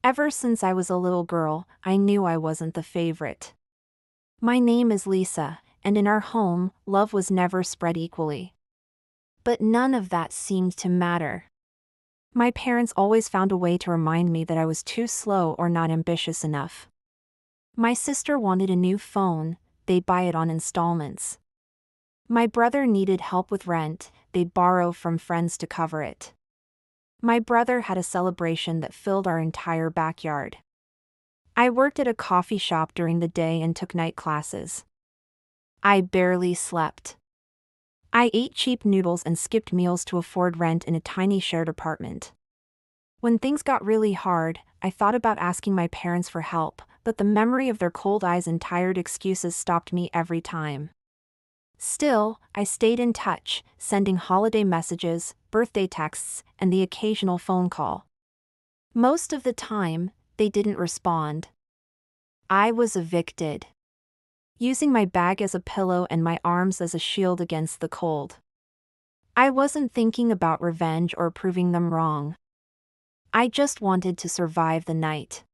Ever since I was a little girl, I knew I wasn't the favorite. My name is Lisa, and in our home, love was never spread equally. But none of that seemed to matter. My parents always found a way to remind me that I was too slow or not ambitious enough. My sister wanted a new phone, they'd buy it on installments. My brother needed help with rent, they'd borrow from friends to cover it. My brother had a celebration that filled our entire backyard. I worked at a coffee shop during the day and took night classes. I barely slept. I ate cheap noodles and skipped meals to afford rent in a tiny shared apartment. When things got really hard, I thought about asking my parents for help, but the memory of their cold eyes and tired excuses stopped me every time. Still, I stayed in touch, sending holiday messages, birthday texts, and the occasional phone call. Most of the time, they didn't respond. I was evicted, using my bag as a pillow and my arms as a shield against the cold. I wasn't thinking about revenge or proving them wrong. I just wanted to survive the night.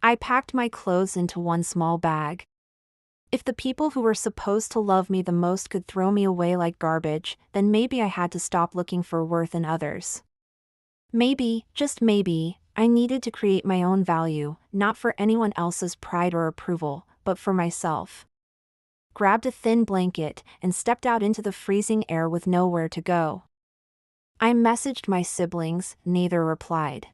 I packed my clothes into one small bag. If the people who were supposed to love me the most could throw me away like garbage, then maybe I had to stop looking for worth in others. Maybe, just maybe, I needed to create my own value, not for anyone else's pride or approval, but for myself. Grabbed a thin blanket and stepped out into the freezing air with nowhere to go. I messaged my siblings, neither replied.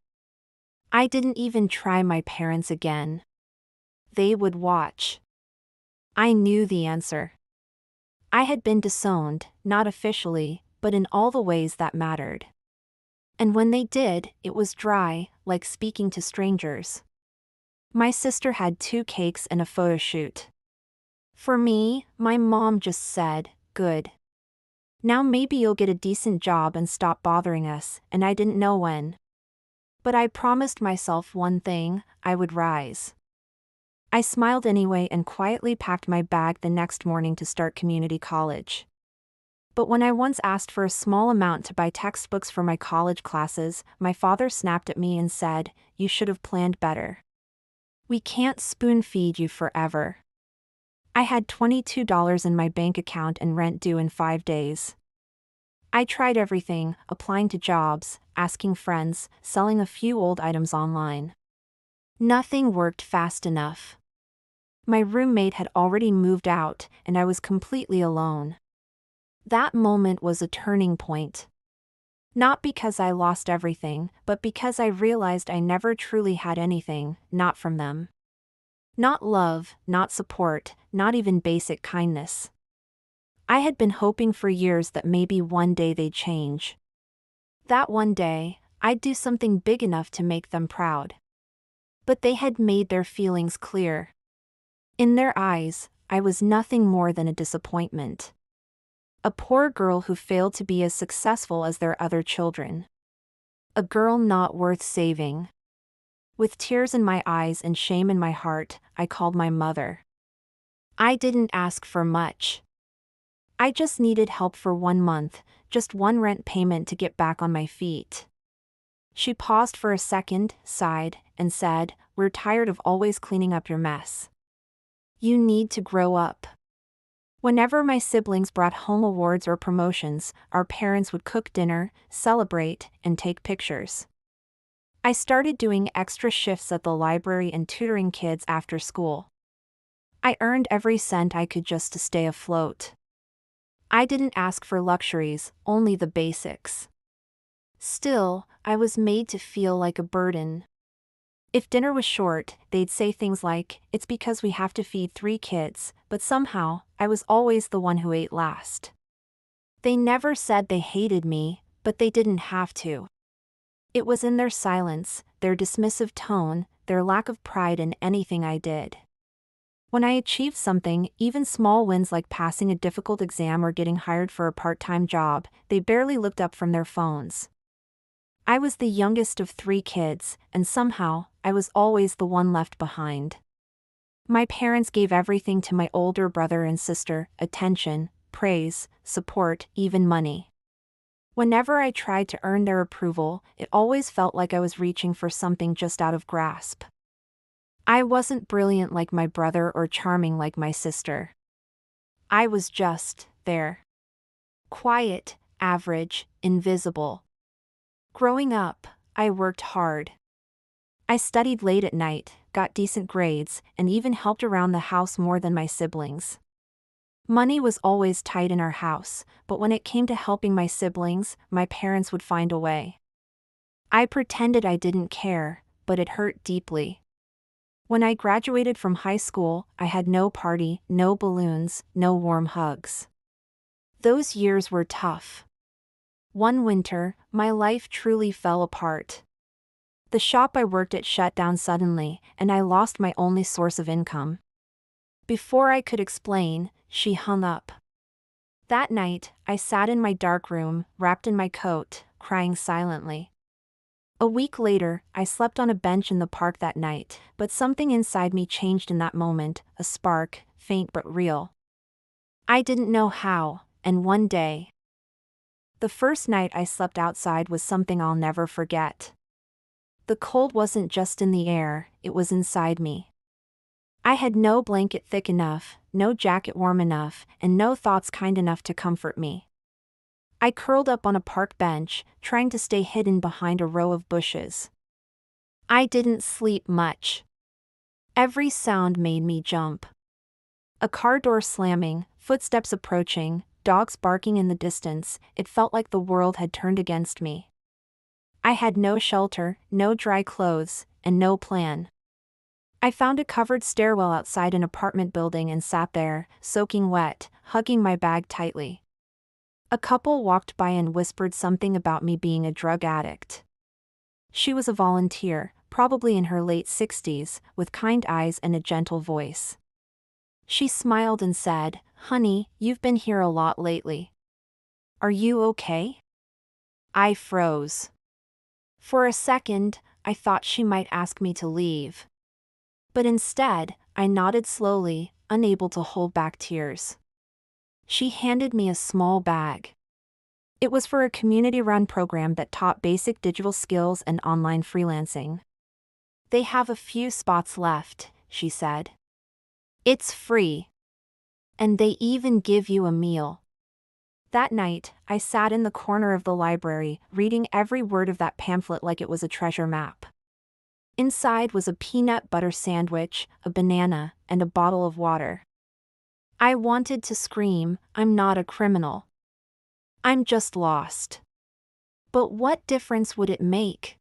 I didn't even try my parents again. They would watch. I knew the answer. I had been disowned, not officially, but in all the ways that mattered. And when they did, it was dry, like speaking to strangers. My sister had 2 cakes and a photo shoot. For me, my mom just said, "Good. Now maybe you'll get a decent job and stop bothering us," and I didn't know when. But I promised myself one thing: I would rise. I smiled anyway and quietly packed my bag the next morning to start community college. But when I once asked for a small amount to buy textbooks for my college classes, my father snapped at me and said, "You should have planned better. We can't spoon-feed you forever." I had $22 in my bank account and rent due in 5 days. I tried everything, applying to jobs, asking friends, selling a few old items online. Nothing worked fast enough. My roommate had already moved out, and I was completely alone. That moment was a turning point. Not because I lost everything, but because I realized I never truly had anything, not from them. Not love, not support, not even basic kindness. I had been hoping for years that maybe one day they'd change. That one day, I'd do something big enough to make them proud. But they had made their feelings clear. In their eyes, I was nothing more than a disappointment. A poor girl who failed to be as successful as their other children. A girl not worth saving. With tears in my eyes and shame in my heart, I called my mother. I didn't ask for much. I just needed help for 1 month, just one rent payment to get back on my feet. She paused for a second, sighed, and said, "We're tired of always cleaning up your mess. You need to grow up." Whenever my siblings brought home awards or promotions, our parents would cook dinner, celebrate, and take pictures. I started doing extra shifts at the library and tutoring kids after school. I earned every cent I could just to stay afloat. I didn't ask for luxuries, only the basics. Still, I was made to feel like a burden. If dinner was short, they'd say things like, "It's because we have to feed 3 kids," but somehow, I was always the one who ate last. They never said they hated me, but they didn't have to. It was in their silence, their dismissive tone, their lack of pride in anything I did. When I achieved something, even small wins like passing a difficult exam or getting hired for a part-time job, they barely looked up from their phones. I was the youngest of 3 kids, and somehow, I was always the one left behind. My parents gave everything to my older brother and sister: attention, praise, support, even money. Whenever I tried to earn their approval, it always felt like I was reaching for something just out of grasp. I wasn't brilliant like my brother or charming like my sister. I was just there. Quiet, average, invisible. Growing up, I worked hard. I studied late at night, got decent grades, and even helped around the house more than my siblings. Money was always tight in our house, but when it came to helping my siblings, my parents would find a way. I pretended I didn't care, but it hurt deeply. When I graduated from high school, I had no party, no balloons, no warm hugs. Those years were tough. One winter, my life truly fell apart. The shop I worked at shut down suddenly, and I lost my only source of income. Before I could explain, she hung up. That night, I sat in my dark room, wrapped in my coat, crying silently. A week later, I slept on a bench in the park that night, but something inside me changed in that moment, a spark, faint but real. I didn't know how, and one day. The first night I slept outside was something I'll never forget. The cold wasn't just in the air, it was inside me. I had no blanket thick enough, no jacket warm enough, and no thoughts kind enough to comfort me. I curled up on a park bench, trying to stay hidden behind a row of bushes. I didn't sleep much. Every sound made me jump. A car door slamming, footsteps approaching, dogs barking in the distance, it felt like the world had turned against me. I had no shelter, no dry clothes, and no plan. I found a covered stairwell outside an apartment building and sat there, soaking wet, hugging my bag tightly. A couple walked by and whispered something about me being a drug addict. She was a volunteer, probably in her late 60s, with kind eyes and a gentle voice. She smiled and said, "Honey, you've been here a lot lately. Are you okay?" I froze. For a second, I thought she might ask me to leave. But instead, I nodded slowly, unable to hold back tears. She handed me a small bag. It was for a community-run program that taught basic digital skills and online freelancing. "They have a few spots left," she said. "It's free. And they even give you a meal." That night, I sat in the corner of the library, reading every word of that pamphlet like it was a treasure map. Inside was a peanut butter sandwich, a banana, and a bottle of water. I wanted to scream, "I'm not a criminal. I'm just lost." But what difference would it make?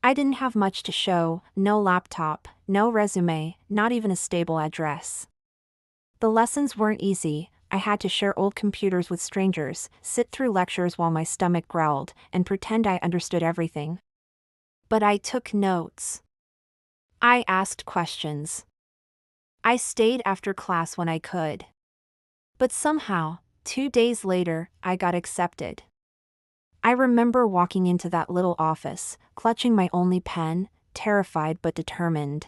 I didn't have much to show, no laptop, no resume, not even a stable address. The lessons weren't easy. I had to share old computers with strangers, sit through lectures while my stomach growled, and pretend I understood everything. But I took notes. I asked questions. I stayed after class when I could. But somehow, 2 days later, I got accepted. I remember walking into that little office, clutching my only pen, terrified but determined.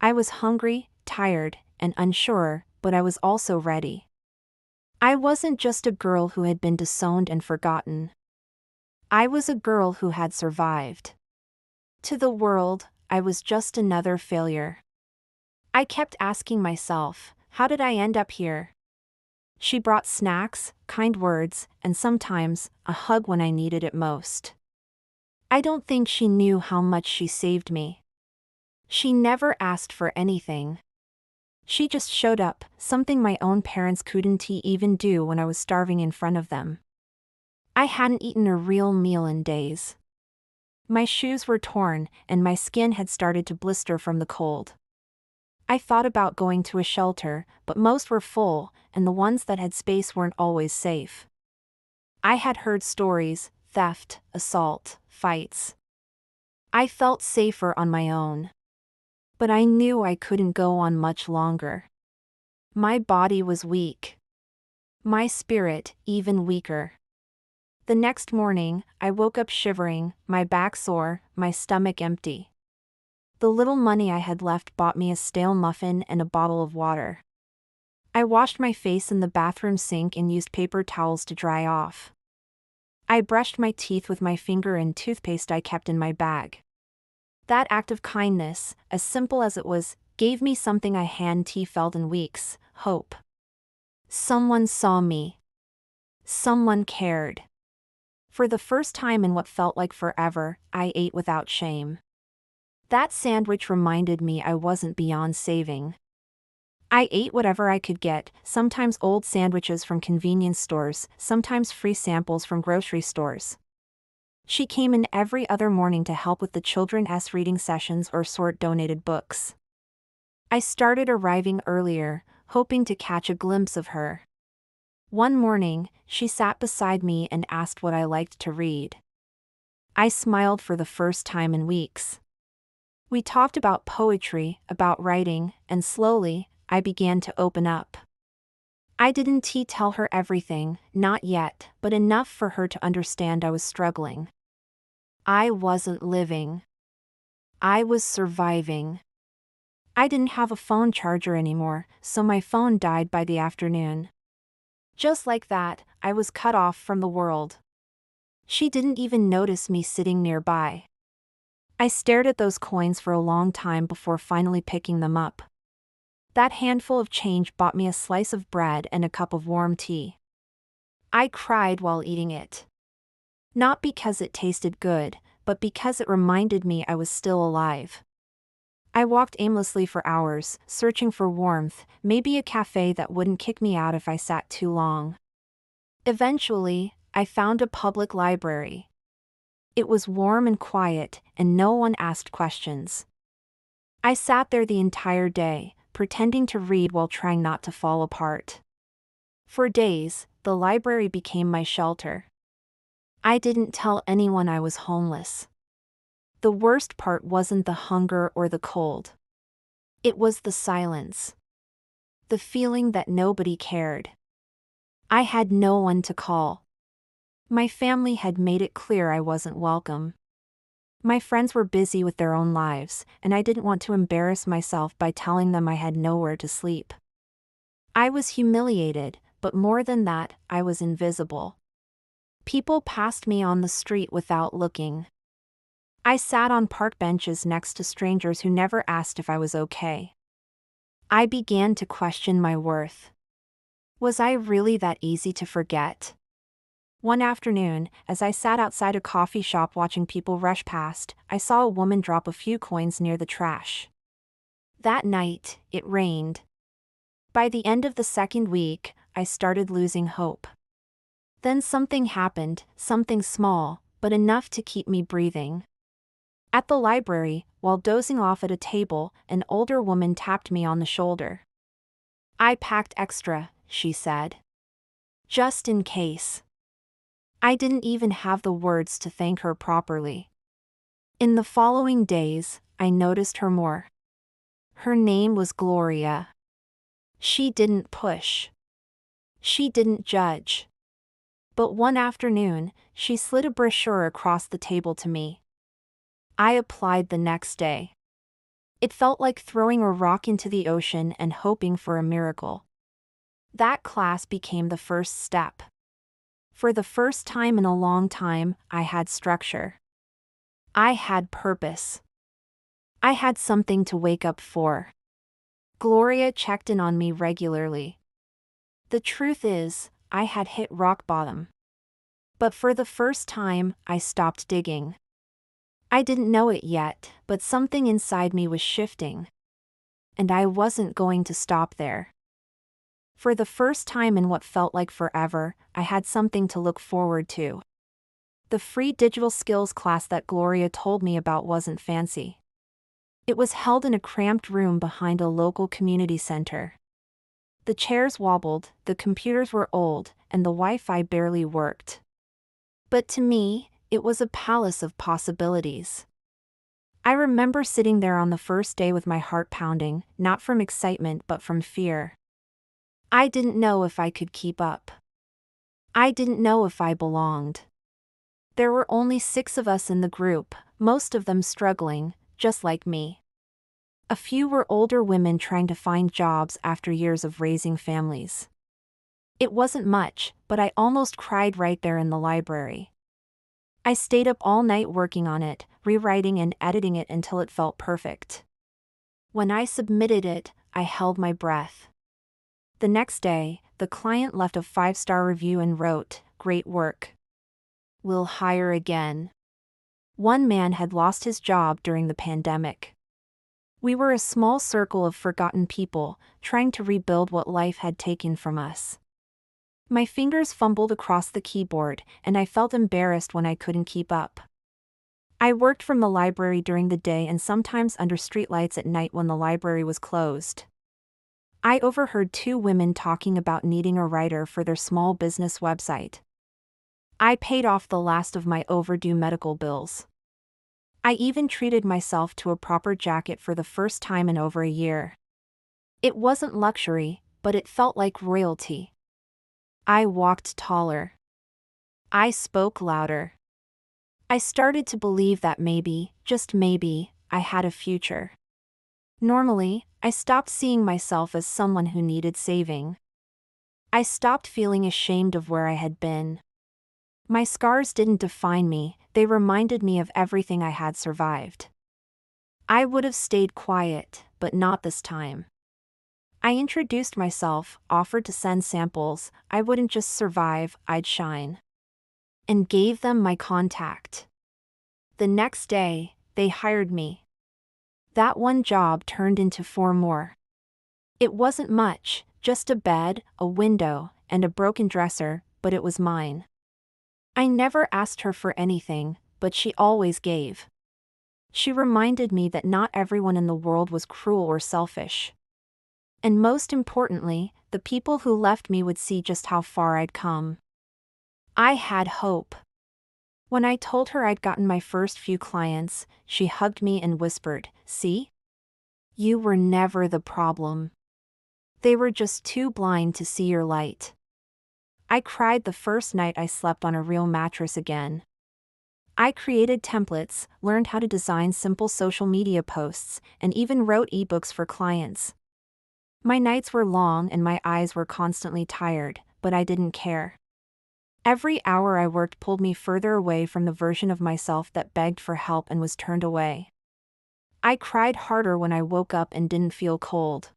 I was hungry, tired, and unsure, but I was also ready. I wasn't just a girl who had been disowned and forgotten. I was a girl who had survived. To the world, I was just another failure. I kept asking myself, how did I end up here? She brought snacks, kind words, and sometimes, a hug when I needed it most. I don't think she knew how much she saved me. She never asked for anything. She just showed up, something my own parents couldn't even do when I was starving in front of them. I hadn't eaten a real meal in days. My shoes were torn, and my skin had started to blister from the cold. I thought about going to a shelter, but most were full, and the ones that had space weren't always safe. I had heard stories, theft, assault, fights. I felt safer on my own. But I knew I couldn't go on much longer. My body was weak. My spirit, even weaker. The next morning, I woke up shivering, my back sore, my stomach empty. The little money I had left bought me a stale muffin and a bottle of water. I washed my face in the bathroom sink and used paper towels to dry off. I brushed my teeth with my finger and toothpaste I kept in my bag. That act of kindness, as simple as it was, gave me something I hadn't felt in weeks: hope. Someone saw me. Someone cared. For the first time in what felt like forever, I ate without shame. That sandwich reminded me I wasn't beyond saving. I ate whatever I could get, sometimes old sandwiches from convenience stores, sometimes free samples from grocery stores. She came in every other morning to help with the children's reading sessions or sort donated books. I started arriving earlier, hoping to catch a glimpse of her. One morning, she sat beside me and asked what I liked to read. I smiled for the first time in weeks. We talked about poetry, about writing, and slowly, I began to open up. I didn't tell her everything, not yet, but enough for her to understand I was struggling. I wasn't living. I was surviving. I didn't have a phone charger anymore, so my phone died by the afternoon. Just like that, I was cut off from the world. She didn't even notice me sitting nearby. I stared at those coins for a long time before finally picking them up. That handful of change bought me a slice of bread and a cup of warm tea. I cried while eating it. Not because it tasted good, but because it reminded me I was still alive. I walked aimlessly for hours, searching for warmth, maybe a cafe that wouldn't kick me out if I sat too long. Eventually, I found a public library. It was warm and quiet, and no one asked questions. I sat there the entire day, pretending to read while trying not to fall apart. For days, the library became my shelter. I didn't tell anyone I was homeless. The worst part wasn't the hunger or the cold. It was the silence. The feeling that nobody cared. I had no one to call. My family had made it clear I wasn't welcome. My friends were busy with their own lives, and I didn't want to embarrass myself by telling them I had nowhere to sleep. I was humiliated, but more than that, I was invisible. People passed me on the street without looking. I sat on park benches next to strangers who never asked if I was okay. I began to question my worth. Was I really that easy to forget? One afternoon, as I sat outside a coffee shop watching people rush past, I saw a woman drop a few coins near the trash. That night, it rained. By the end of the second week, I started losing hope. Then something happened, something small, but enough to keep me breathing. At the library, while dozing off at a table, an older woman tapped me on the shoulder. "I packed extra," she said. "Just in case." I didn't even have the words to thank her properly. In the following days, I noticed her more. Her name was Gloria. She didn't push. She didn't judge. But one afternoon, she slid a brochure across the table to me. I applied the next day. It felt like throwing a rock into the ocean and hoping for a miracle. That class became the first step. For the first time in a long time, I had structure. I had purpose. I had something to wake up for. Gloria checked in on me regularly. The truth is, I had hit rock bottom. But for the first time, I stopped digging. I didn't know it yet, but something inside me was shifting. And I wasn't going to stop there. For the first time in what felt like forever, I had something to look forward to. The free digital skills class that Gloria told me about wasn't fancy. It was held in a cramped room behind a local community center. The chairs wobbled, the computers were old, and the Wi-Fi barely worked. But to me, it was a palace of possibilities. I remember sitting there on the first day with my heart pounding, not from excitement but from fear. I didn't know if I could keep up. I didn't know if I belonged. There were only 6 of us in the group, most of them struggling, just like me. A few were older women trying to find jobs after years of raising families. It wasn't much, but I almost cried right there in the library. I stayed up all night working on it, rewriting and editing it until it felt perfect. When I submitted it, I held my breath. The next day, the client left a 5-star review and wrote, "Great work. We'll hire again." One man had lost his job during the pandemic. We were a small circle of forgotten people, trying to rebuild what life had taken from us. My fingers fumbled across the keyboard, and I felt embarrassed when I couldn't keep up. I worked from the library during the day and sometimes under streetlights at night when the library was closed. I overheard 2 women talking about needing a writer for their small business website. I paid off the last of my overdue medical bills. I even treated myself to a proper jacket for the first time in over a year. It wasn't luxury, but it felt like royalty. I walked taller. I spoke louder. I started to believe that maybe, just maybe, I had a future. Normally, I stopped seeing myself as someone who needed saving. I stopped feeling ashamed of where I had been. My scars didn't define me, they reminded me of everything I had survived. I would have stayed quiet, but not this time. I introduced myself, offered to send samples, I wouldn't just survive, I'd shine. And gave them my contact. The next day, they hired me. That one job turned into 4 more. It wasn't much, just a bed, a window, and a broken dresser, but it was mine. I never asked her for anything, but she always gave. She reminded me that not everyone in the world was cruel or selfish. And most importantly, the people who left me would see just how far I'd come. I had hope. When I told her I'd gotten my first few clients, she hugged me and whispered, "See? You were never the problem. They were just too blind to see your light." I cried the first night I slept on a real mattress again. I created templates, learned how to design simple social media posts, and even wrote ebooks for clients. My nights were long and my eyes were constantly tired, but I didn't care. Every hour I worked pulled me further away from the version of myself that begged for help and was turned away. I cried harder when I woke up and didn't feel cold.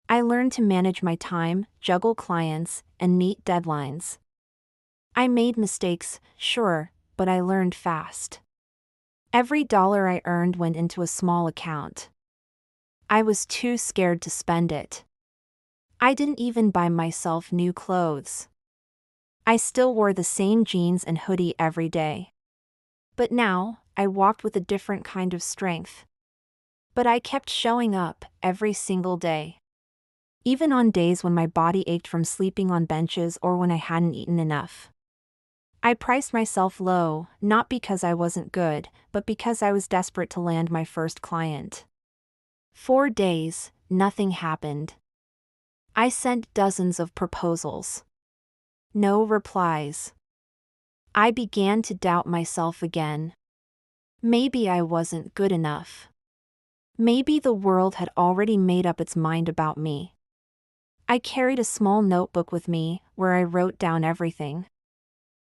I learned to manage my time, juggle clients, and meet deadlines. I made mistakes, sure, but I learned fast. Every dollar I earned went into a small account. I was too scared to spend it. I didn't even buy myself new clothes. I still wore the same jeans and hoodie every day. But now, I walked with a different kind of strength. But I kept showing up, every single day. Even on days when my body ached from sleeping on benches or when I hadn't eaten enough. I priced myself low, not because I wasn't good, but because I was desperate to land my first client. 4 days, nothing happened. I sent dozens of proposals. No replies. I began to doubt myself again. Maybe I wasn't good enough. Maybe the world had already made up its mind about me. I carried a small notebook with me, where I wrote down everything.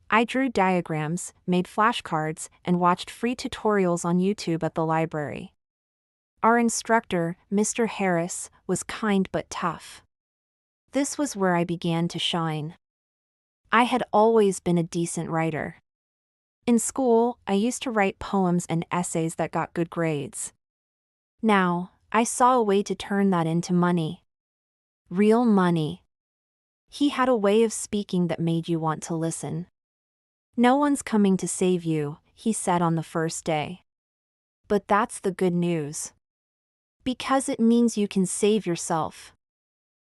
I drew diagrams, made flashcards, and watched free tutorials on YouTube at the library. Our instructor, Mr. Harris, was kind but tough. This was where I began to shine. I had always been a decent writer. In school, I used to write poems and essays that got good grades. Now, I saw a way to turn that into money. Real money. He had a way of speaking that made you want to listen. "No one's coming to save you," he said on the first day. But that's the good news. Because it means you can save yourself.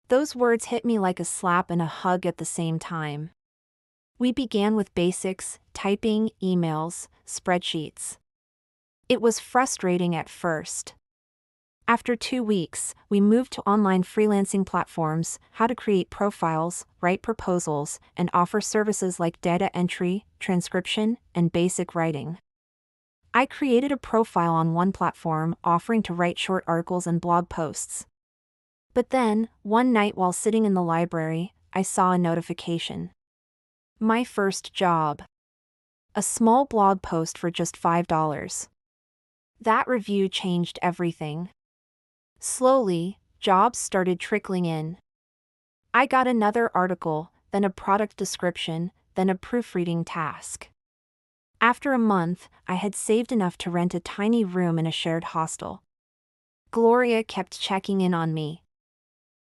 Those words hit me like a slap and a hug at the same time. We began with basics, typing, emails, spreadsheets. It was frustrating at first. After 2 weeks, we moved to online freelancing platforms, how to create profiles, write proposals, and offer services like data entry, transcription, and basic writing. I created a profile on one platform offering to write short articles and blog posts. But then, one night while sitting in the library, I saw a notification. My first job. A small blog post for just $5. That review changed everything. Slowly, jobs started trickling in. I got another article, then a product description, then a proofreading task. After a month, I had saved enough to rent a tiny room in a shared hostel. Gloria kept checking in on me.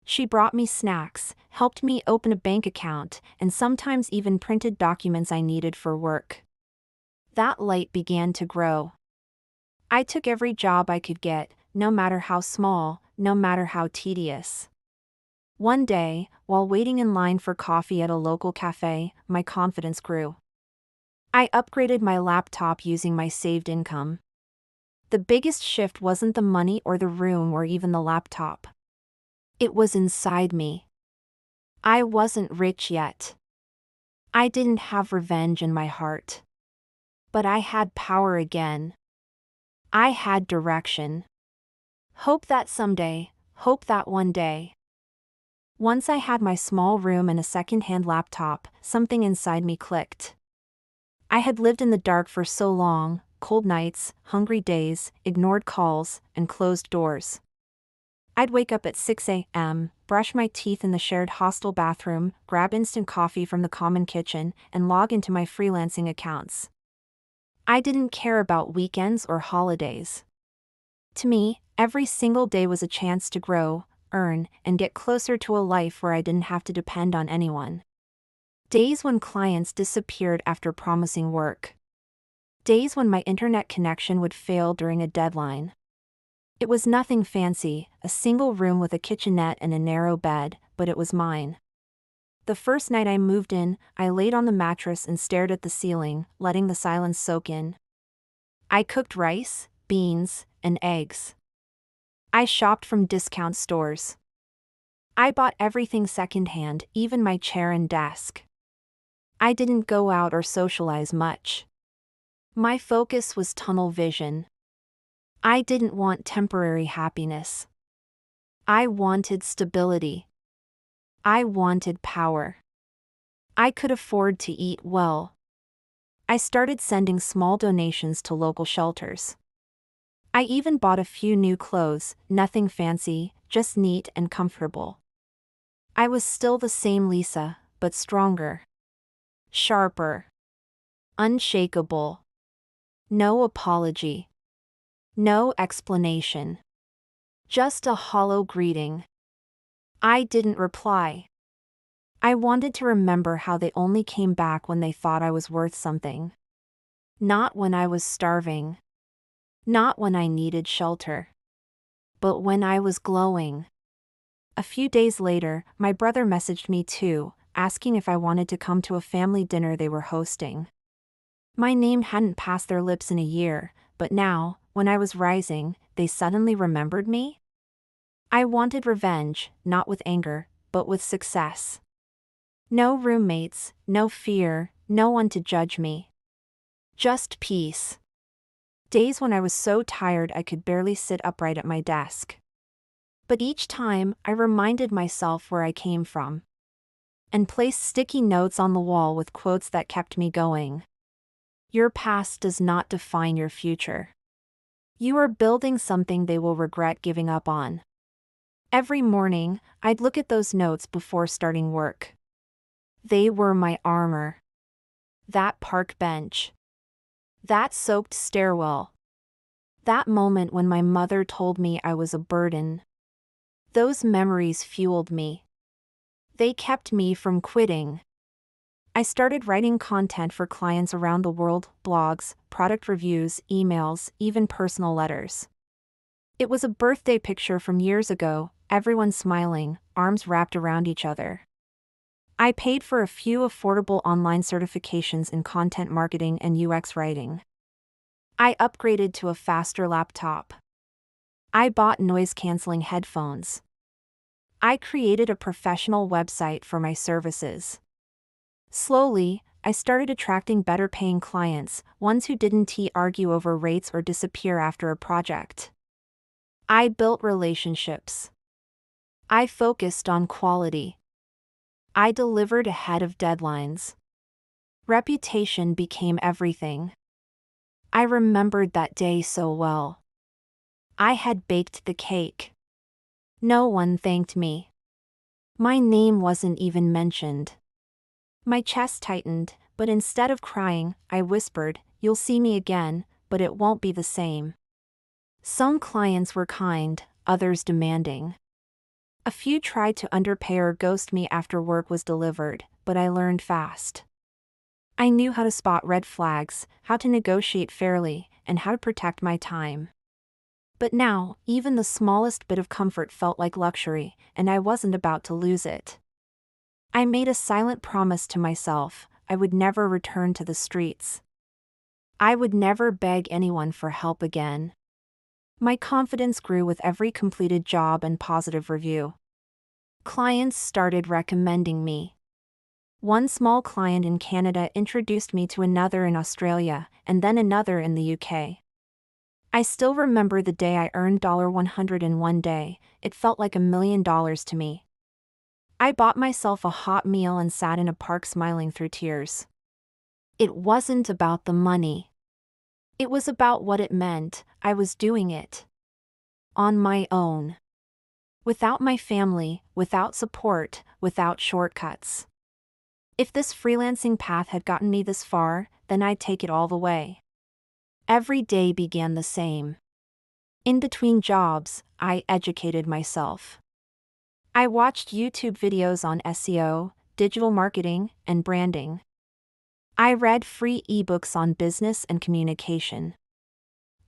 She brought me snacks, helped me open a bank account, and sometimes even printed documents I needed for work. That light began to grow. I took every job I could get, no matter how small, no matter how tedious. One day, while waiting in line for coffee at a local cafe, my confidence grew. I upgraded my laptop using my saved income. The biggest shift wasn't the money or the room or even the laptop. It was inside me. I wasn't rich yet. I didn't have revenge in my heart. But I had power again. I had direction. Hope that someday, hope that one day. Once I had my small room and a second-hand laptop, something inside me clicked. I had lived in the dark for so long, cold nights, hungry days, ignored calls, and closed doors. I'd wake up at 6 a.m., brush my teeth in the shared hostel bathroom, grab instant coffee from the common kitchen, and log into my freelancing accounts. I didn't care about weekends or holidays. To me, every single day was a chance to grow, earn, and get closer to a life where I didn't have to depend on anyone. Days when clients disappeared after promising work. Days when my internet connection would fail during a deadline. It was nothing fancy, a single room with a kitchenette and a narrow bed, but it was mine. The first night I moved in, I laid on the mattress and stared at the ceiling, letting the silence soak in. I cooked rice, beans, and eggs. I shopped from discount stores. I bought everything secondhand, even my chair and desk. I didn't go out or socialize much. My focus was tunnel vision. I didn't want temporary happiness. I wanted stability. I wanted power. I could afford to eat well. I started sending small donations to local shelters. I even bought a few new clothes, nothing fancy, just neat and comfortable. I was still the same Lisa, but stronger. Sharper. Unshakable. No apology. No explanation. Just a hollow greeting. I didn't reply. I wanted to remember how they only came back when they thought I was worth something. Not when I was starving. Not when I needed shelter. But when I was glowing. A few days later, my brother messaged me too, asking if I wanted to come to a family dinner they were hosting. My name hadn't passed their lips in a year, but now, when I was rising, they suddenly remembered me? I wanted revenge, not with anger, but with success. No roommates, no fear, no one to judge me. Just peace. Days when I was so tired I could barely sit upright at my desk. But each time, I reminded myself where I came from. And placed sticky notes on the wall with quotes that kept me going. Your past does not define your future. You are building something they will regret giving up on. Every morning, I'd look at those notes before starting work. They were my armor. That park bench. That soaked stairwell. That moment when my mother told me I was a burden. Those memories fueled me. They kept me from quitting. I started writing content for clients around the world, blogs, product reviews, emails, even personal letters. It was a birthday picture from years ago, everyone smiling, arms wrapped around each other. I paid for a few affordable online certifications in content marketing and UX writing. I upgraded to a faster laptop. I bought noise-canceling headphones. I created a professional website for my services. Slowly, I started attracting better-paying clients, ones who didn't argue over rates or disappear after a project. I built relationships. I focused on quality. I delivered ahead of deadlines. Reputation became everything. I remembered that day so well. I had baked the cake. No one thanked me. My name wasn't even mentioned. My chest tightened, but instead of crying, I whispered, "You'll see me again, but it won't be the same." Some clients were kind, others demanding. A few tried to underpay or ghost me after work was delivered, but I learned fast. I knew how to spot red flags, how to negotiate fairly, and how to protect my time. But now, even the smallest bit of comfort felt like luxury, and I wasn't about to lose it. I made a silent promise to myself: I would never return to the streets. I would never beg anyone for help again. My confidence grew with every completed job and positive review. Clients started recommending me. One small client in Canada introduced me to another in Australia, and then another in the UK. I still remember the day I earned $100 in one day. It felt like $1 million to me. I bought myself a hot meal and sat in a park smiling through tears. It wasn't about the money. It was about what it meant. I was doing it on my own. Without my family, without support, without shortcuts. If this freelancing path had gotten me this far, then I'd take it all the way. Every day began the same. In between jobs, I educated myself. I watched YouTube videos on SEO, digital marketing, and branding. I read free ebooks on business and communication.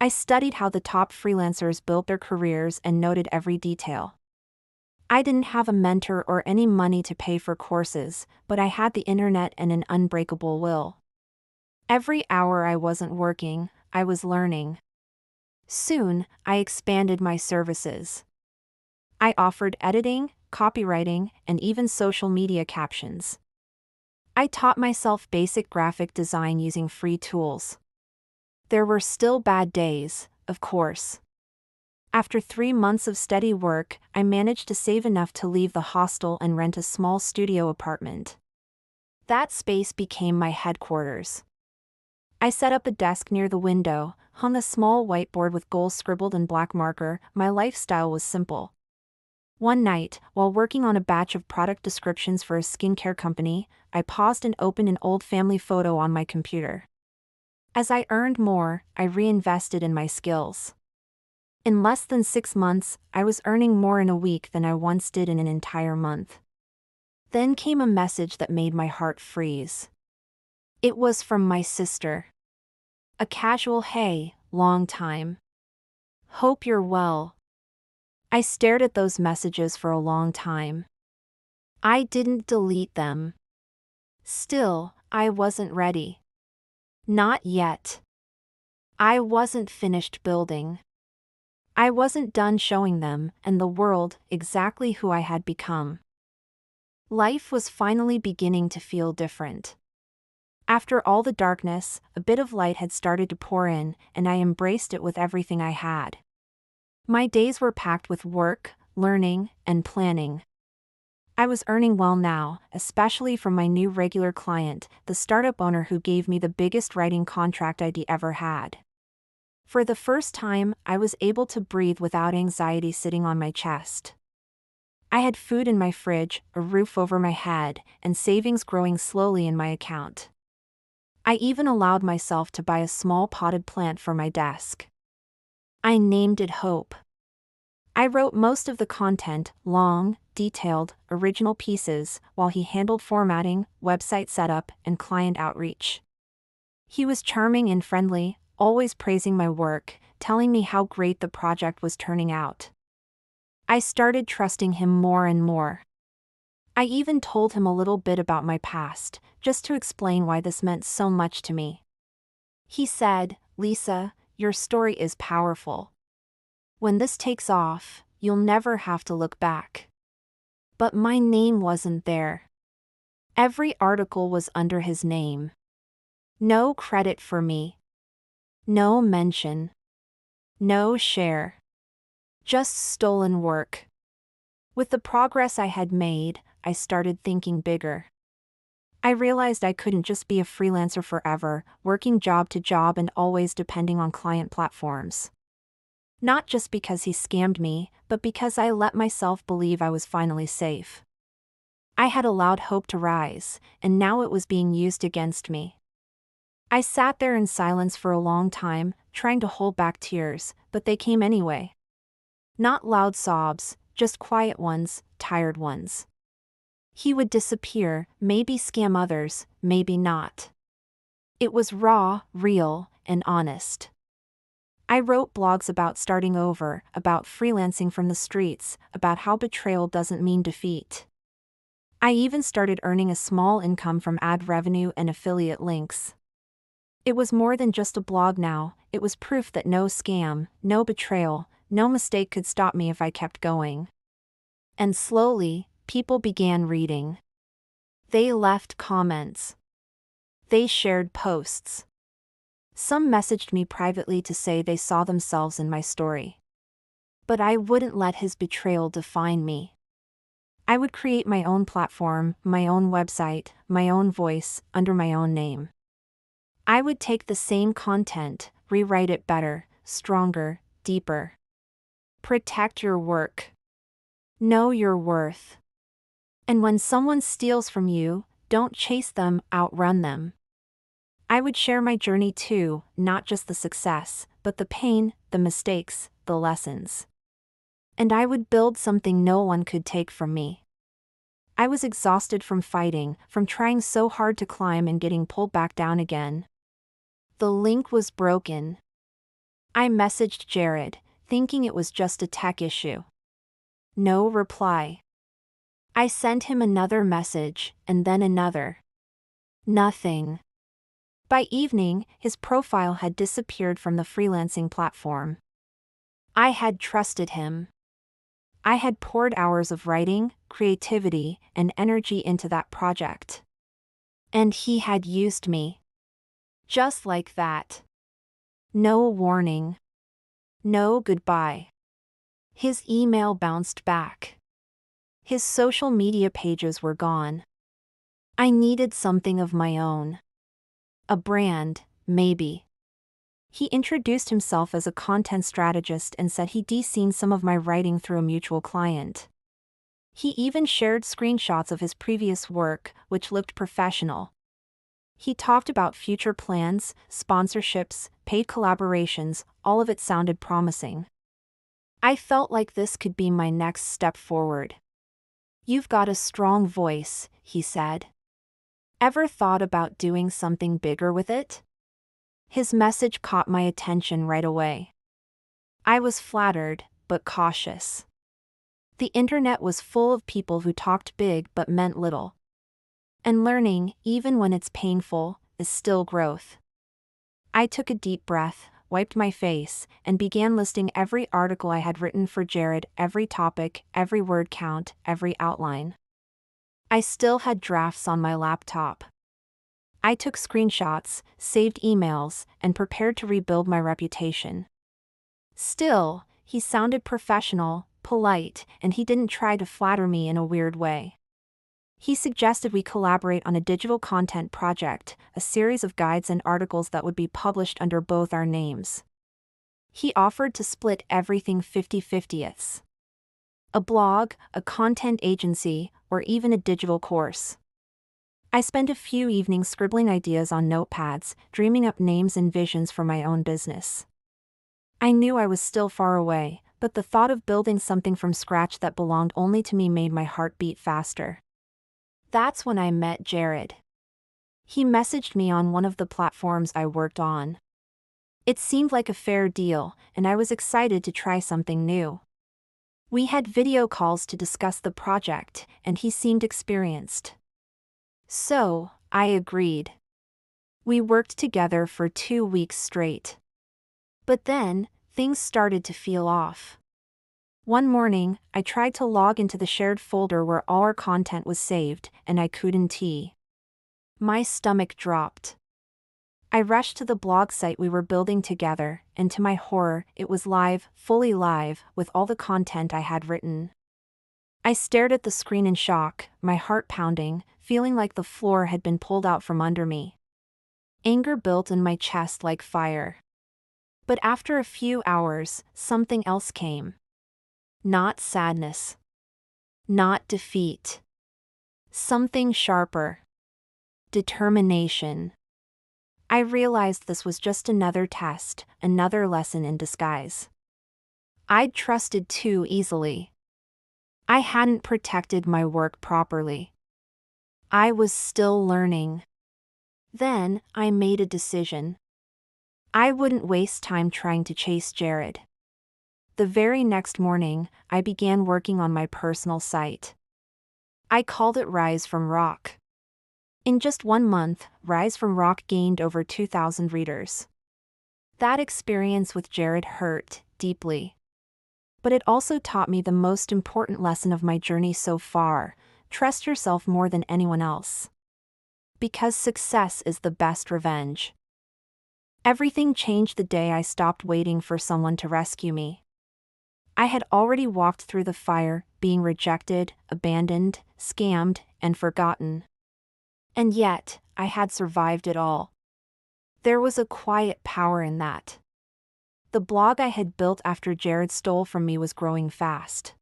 I studied how the top freelancers built their careers and noted every detail. I didn't have a mentor or any money to pay for courses, but I had the internet and an unbreakable will. Every hour I wasn't working, I was learning. Soon, I expanded my services. I offered editing, copywriting, and even social media captions. I taught myself basic graphic design using free tools. There were still bad days, of course. After 3 months of steady work, I managed to save enough to leave the hostel and rent a small studio apartment. That space became my headquarters. I set up a desk near the window, hung a small whiteboard with goals scribbled in black marker. My lifestyle was simple. One night, while working on a batch of product descriptions for a skincare company, I paused and opened an old family photo on my computer. As I earned more, I reinvested in my skills. In less than 6 months, I was earning more in a week than I once did in an entire month. Then came a message that made my heart freeze. It was from my sister. A casual "Hey, long time. Hope you're well." I stared at those messages for a long time. I didn't delete them. Still, I wasn't ready. Not yet. I wasn't finished building. I wasn't done showing them and the world exactly who I had become. Life was finally beginning to feel different. After all the darkness, a bit of light had started to pour in, and I embraced it with everything I had. My days were packed with work, learning, and planning. I was earning well now, especially from my new regular client, the startup owner who gave me the biggest writing contract I'd ever had. For the first time, I was able to breathe without anxiety sitting on my chest. I had food in my fridge, a roof over my head, and savings growing slowly in my account. I even allowed myself to buy a small potted plant for my desk. I named it Hope. I wrote most of the content, long, detailed, original pieces, while he handled formatting, website setup, and client outreach. He was charming and friendly, always praising my work, telling me how great the project was turning out. I started trusting him more and more. I even told him a little bit about my past, just to explain why this meant so much to me. He said, "Lisa, your story is powerful. When this takes off, you'll never have to look back." But my name wasn't there. Every article was under his name. No credit for me. No mention. No share. Just stolen work. With the progress I had made, I started thinking bigger. I realized I couldn't just be a freelancer forever, working job to job and always depending on client platforms. Not just because he scammed me, but because I let myself believe I was finally safe. I had allowed hope to rise, and now it was being used against me. I sat there in silence for a long time, trying to hold back tears, but they came anyway. Not loud sobs, just quiet ones, tired ones. He would disappear, maybe scam others, maybe not. It was raw, real, and honest. I wrote blogs about starting over, about freelancing from the streets, about how betrayal doesn't mean defeat. I even started earning a small income from ad revenue and affiliate links. It was more than just a blog now, it was proof that no scam, no betrayal, no mistake could stop me if I kept going. And slowly, people began reading. They left comments. They shared posts. Some messaged me privately to say they saw themselves in my story. But I wouldn't let his betrayal define me. I would create my own platform, my own website, my own voice, under my own name. I would take the same content, rewrite it better, stronger, deeper. Protect your work. Know your worth. And when someone steals from you, don't chase them, outrun them. I would share my journey too, not just the success, but the pain, the mistakes, the lessons. And I would build something no one could take from me. I was exhausted from fighting, from trying so hard to climb and getting pulled back down again. The link was broken. I messaged Jared, thinking it was just a tech issue. No reply. I sent him another message, and then another. Nothing. By evening, his profile had disappeared from the freelancing platform. I had trusted him. I had poured hours of writing, creativity, and energy into that project. And he had used me. Just like that. No warning. No goodbye. His email bounced back. His social media pages were gone. I needed something of my own. A brand, maybe. He introduced himself as a content strategist and said he'd seen some of my writing through a mutual client. He even shared screenshots of his previous work, which looked professional. He talked about future plans, sponsorships, paid collaborations, all of it sounded promising. I felt like this could be my next step forward. "You've got a strong voice," he said. "Ever thought about doing something bigger with it?" His message caught my attention right away. I was flattered, but cautious. The internet was full of people who talked big but meant little. And learning, even when it's painful, is still growth. I took a deep breath, wiped my face, and began listing every article I had written for Jared, every topic, every word count, every outline. I still had drafts on my laptop. I took screenshots, saved emails, and prepared to rebuild my reputation. Still, he sounded professional, polite, and he didn't try to flatter me in a weird way. He suggested we collaborate on a digital content project, a series of guides and articles that would be published under both our names. He offered to split everything 50-50ths. A blog, a content agency, or even a digital course. I spent a few evenings scribbling ideas on notepads, dreaming up names and visions for my own business. I knew I was still far away, but the thought of building something from scratch that belonged only to me made my heart beat faster. That's when I met Jared. He messaged me on one of the platforms I worked on. It seemed like a fair deal, and I was excited to try something new. We had video calls to discuss the project, and he seemed experienced. So, I agreed. We worked together for 2 weeks straight. But then, things started to feel off. One morning, I tried to log into the shared folder where all our content was saved, and I couldn't. My stomach dropped. I rushed to the blog site we were building together, and to my horror, it was live, fully live, with all the content I had written. I stared at the screen in shock, my heart pounding, feeling like the floor had been pulled out from under me. Anger built in my chest like fire. But after a few hours, something else came. Not sadness. Not defeat. Something sharper. Determination. I realized this was just another test, another lesson in disguise. I'd trusted too easily. I hadn't protected my work properly. I was still learning. Then, I made a decision. I wouldn't waste time trying to chase Jared. The very next morning, I began working on my personal site. I called it Rise from Rock. In just 1 month, Rise from Rock gained over 2,000 readers. That experience with Jared hurt deeply. But it also taught me the most important lesson of my journey so far: trust yourself more than anyone else. Because success is the best revenge. Everything changed the day I stopped waiting for someone to rescue me. I had already walked through the fire, being rejected, abandoned, scammed, and forgotten. And yet, I had survived it all. There was a quiet power in that. The blog I had built after Jared stole from me was growing fast.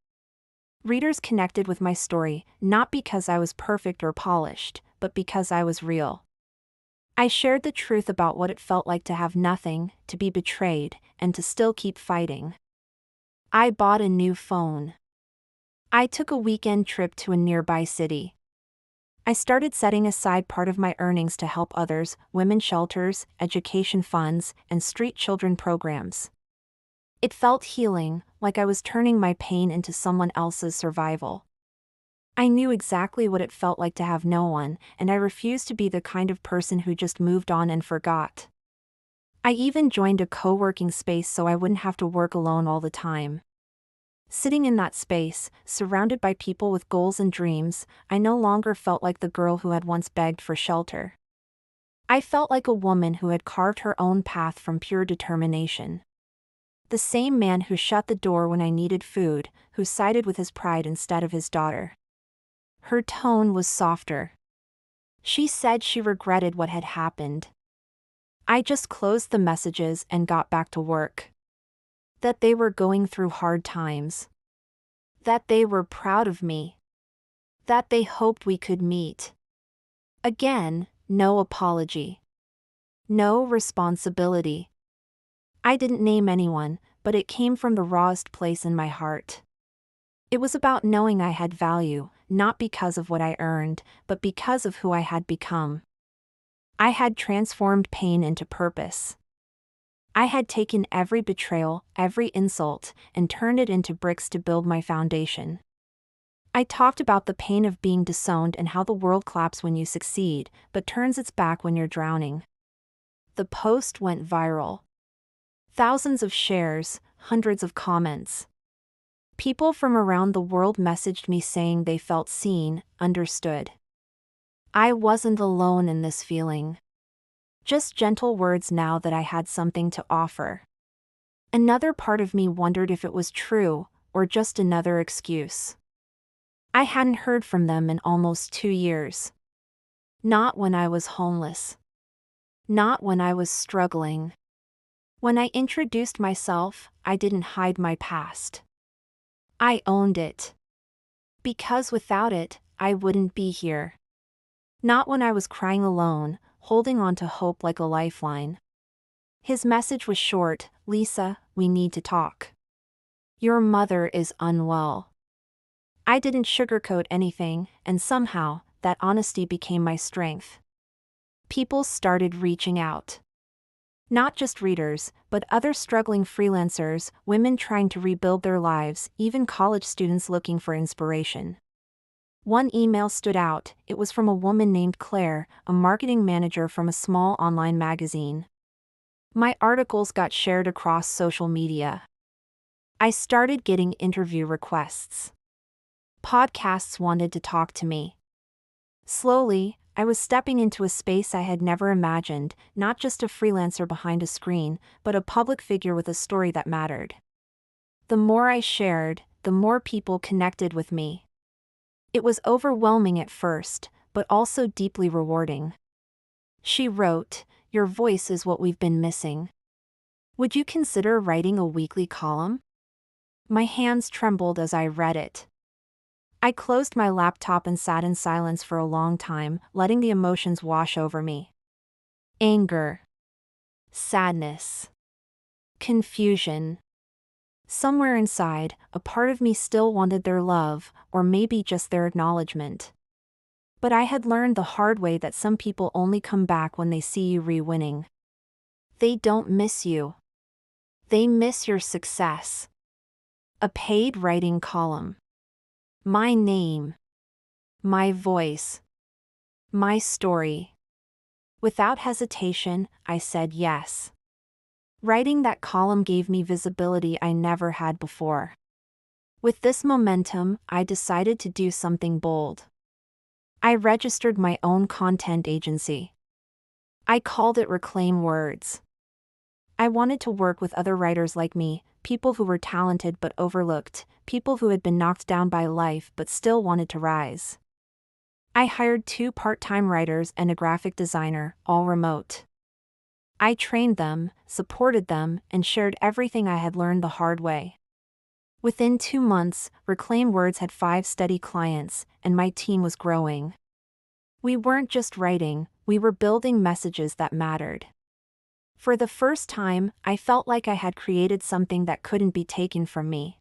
Readers connected with my story, not because I was perfect or polished, but because I was real. I shared the truth about what it felt like to have nothing, to be betrayed, and to still keep fighting. I bought a new phone. I took a weekend trip to a nearby city. I started setting aside part of my earnings to help others, women's shelters, education funds, and street children programs. It felt healing, like I was turning my pain into someone else's survival. I knew exactly what it felt like to have no one, and I refused to be the kind of person who just moved on and forgot. I even joined a co-working space so I wouldn't have to work alone all the time. Sitting in that space, surrounded by people with goals and dreams, I no longer felt like the girl who had once begged for shelter. I felt like a woman who had carved her own path from pure determination. The same man who shut the door when I needed food, who sided with his pride instead of his daughter. Her tone was softer. She said she regretted what had happened. I just closed the messages and got back to work. That they were going through hard times. That they were proud of me. That they hoped we could meet. Again, no apology. No responsibility. I didn't name anyone, but it came from the rawest place in my heart. It was about knowing I had value, not because of what I earned, but because of who I had become. I had transformed pain into purpose. I had taken every betrayal, every insult, and turned it into bricks to build my foundation. I talked about the pain of being disowned and how the world claps when you succeed, but turns its back when you're drowning. The post went viral. Thousands of shares, hundreds of comments. People from around the world messaged me saying they felt seen, understood. I wasn't alone in this feeling. Just gentle words now that I had something to offer. Another part of me wondered if it was true, or just another excuse. I hadn't heard from them in almost 2 years. Not when I was homeless. Not when I was struggling. When I introduced myself, I didn't hide my past. I owned it. Because without it, I wouldn't be here. Not when I was crying alone, holding on to hope like a lifeline. His message was short: "Lisa, we need to talk. Your mother is unwell." I didn't sugarcoat anything, and somehow, that honesty became my strength. People started reaching out. Not just readers, but other struggling freelancers, women trying to rebuild their lives, even college students looking for inspiration. One email stood out. It was from a woman named Claire, a marketing manager from a small online magazine. My articles got shared across social media. I started getting interview requests. Podcasts wanted to talk to me. Slowly, I was stepping into a space I had never imagined, not just a freelancer behind a screen, but a public figure with a story that mattered. The more I shared, the more people connected with me. It was overwhelming at first, but also deeply rewarding. She wrote, "Your voice is what we've been missing. Would you consider writing a weekly column?" My hands trembled as I read it. I closed my laptop and sat in silence for a long time, letting the emotions wash over me. Anger. Sadness. Confusion. Somewhere inside, a part of me still wanted their love, or maybe just their acknowledgement. But I had learned the hard way that some people only come back when they see you re-winning. They don't miss you. They miss your success. A paid writing column. My name. My voice. My story. Without hesitation, I said yes. Writing that column gave me visibility I never had before. With this momentum, I decided to do something bold. I registered my own content agency. I called it Reclaim Words. I wanted to work with other writers like me, people who were talented but overlooked, people who had been knocked down by life but still wanted to rise. I hired 2 part-time writers and a graphic designer, all remote. I trained them, supported them, and shared everything I had learned the hard way. Within 2 months, Reclaim Words had 5 steady clients, and my team was growing. We weren't just writing, we were building messages that mattered. For the first time, I felt like I had created something that couldn't be taken from me.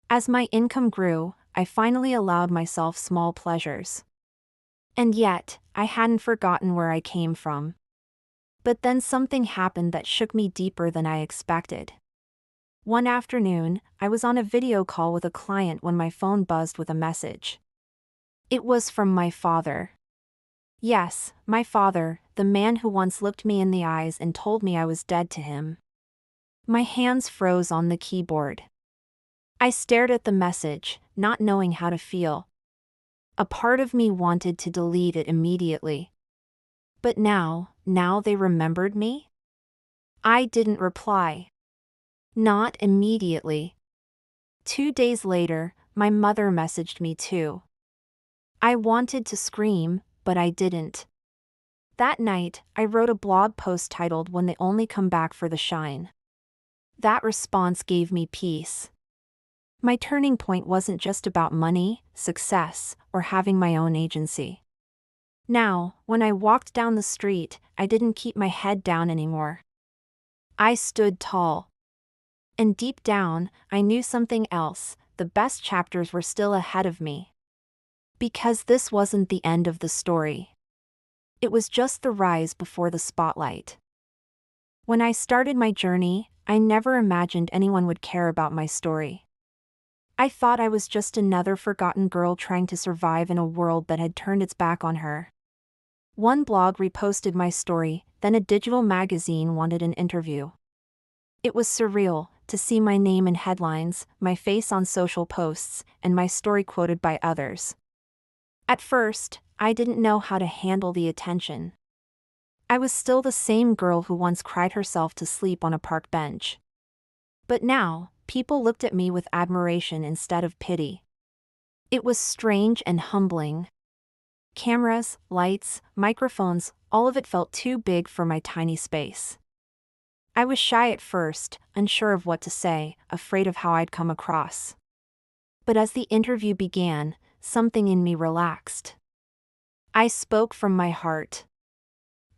As my income grew, I finally allowed myself small pleasures. And yet, I hadn't forgotten where I came from. But then something happened that shook me deeper than I expected. One afternoon, I was on a video call with a client when my phone buzzed with a message. It was from my father. Yes, my father, the man who once looked me in the eyes and told me I was dead to him. My hands froze on the keyboard. I stared at the message, not knowing how to feel. A part of me wanted to delete it immediately. But now they remembered me? I didn't reply. Not immediately. 2 days later, my mother messaged me too. I wanted to scream, but I didn't. That night, I wrote a blog post titled "When They Only Come Back for the Shine." That response gave me peace. My turning point wasn't just about money, success, or having my own agency. Now, when I walked down the street, I didn't keep my head down anymore. I stood tall. And deep down, I knew something else: the best chapters were still ahead of me. Because this wasn't the end of the story. It was just the rise before the spotlight. When I started my journey, I never imagined anyone would care about my story. I thought I was just another forgotten girl trying to survive in a world that had turned its back on her. One blog reposted my story, then a digital magazine wanted an interview. It was surreal to see my name in headlines, my face on social posts, and my story quoted by others. At first, I didn't know how to handle the attention. I was still the same girl who once cried herself to sleep on a park bench. But now, people looked at me with admiration instead of pity. It was strange and humbling. Cameras, lights, microphones, all of it felt too big for my tiny space. I was shy at first, unsure of what to say, afraid of how I'd come across. But as the interview began, something in me relaxed. I spoke from my heart.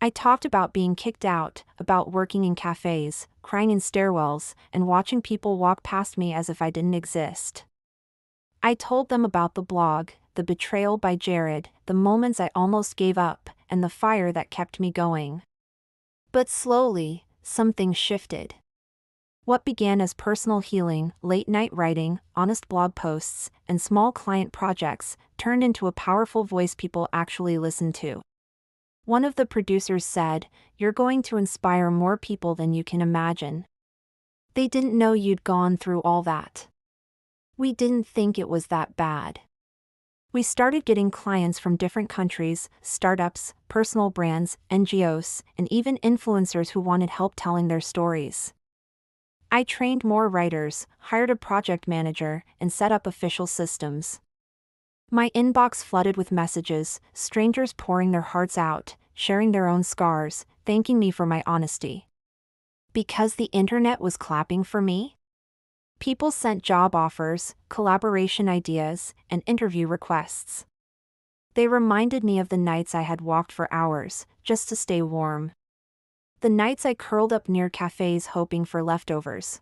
I talked about being kicked out, about working in cafes, crying in stairwells, and watching people walk past me as if I didn't exist. I told them about the blog, the betrayal by Jared, the moments I almost gave up, and the fire that kept me going. But slowly, something shifted. What began as personal healing, late-night writing, honest blog posts, and small client projects turned into a powerful voice people actually listened to. One of the producers said, "You're going to inspire more people than you can imagine." They didn't know you'd gone through all that. We didn't think it was that bad. We started getting clients from different countries, startups, personal brands, NGOs, and even influencers who wanted help telling their stories. I trained more writers, hired a project manager, and set up official systems. My inbox flooded with messages, strangers pouring their hearts out, sharing their own scars, thanking me for my honesty. Because the internet was clapping for me? People sent job offers, collaboration ideas, and interview requests. They reminded me of the nights I had walked for hours, just to stay warm. The nights I curled up near cafes hoping for leftovers.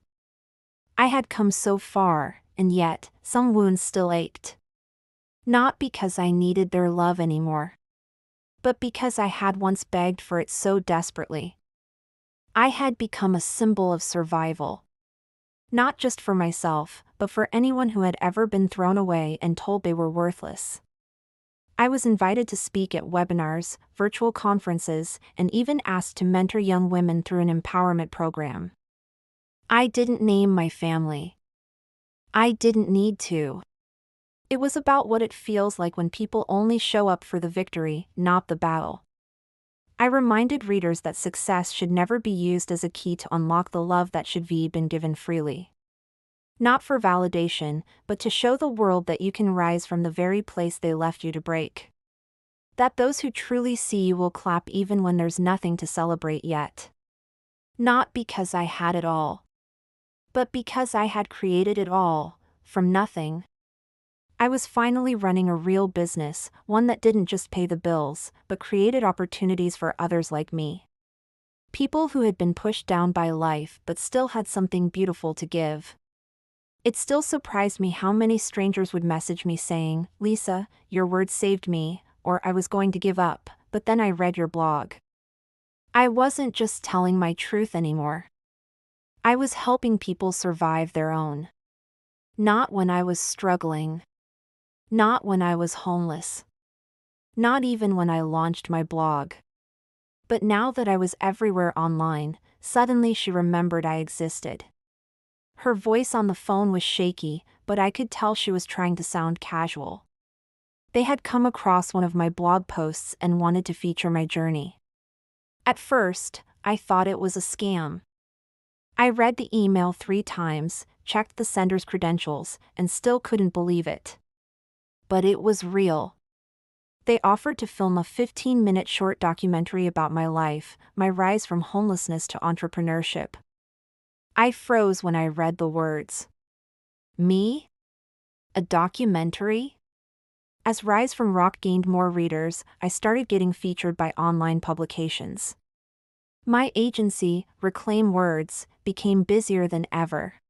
I had come so far, and yet, some wounds still ached. Not because I needed their love anymore, but because I had once begged for it so desperately. I had become a symbol of survival. Not just for myself, but for anyone who had ever been thrown away and told they were worthless. I was invited to speak at webinars, virtual conferences, and even asked to mentor young women through an empowerment program. I didn't name my family. I didn't need to. It was about what it feels like when people only show up for the victory, not the battle. I reminded readers that success should never be used as a key to unlock the love that should be been given freely. Not for validation, but to show the world that you can rise from the very place they left you to break. That those who truly see you will clap even when there's nothing to celebrate yet. Not because I had it all, but because I had created it all, from nothing. I was finally running a real business, one that didn't just pay the bills, but created opportunities for others like me. People who had been pushed down by life but still had something beautiful to give. It still surprised me how many strangers would message me saying, "Lisa, your words saved me," or "I was going to give up, but then I read your blog." I wasn't just telling my truth anymore. I was helping people survive their own. Not when I was struggling. Not when I was homeless. Not even when I launched my blog. But now that I was everywhere online, suddenly she remembered I existed. Her voice on the phone was shaky, but I could tell she was trying to sound casual. They had come across one of my blog posts and wanted to feature my journey. At first, I thought it was a scam. I read the email 3 times, checked the sender's credentials, and still couldn't believe it. But it was real. They offered to film a 15-minute short documentary about my life, my rise from homelessness to entrepreneurship. I froze when I read the words. Me? A documentary? As Rise from Rock gained more readers, I started getting featured by online publications. My agency, Reclaim Words, became busier than ever.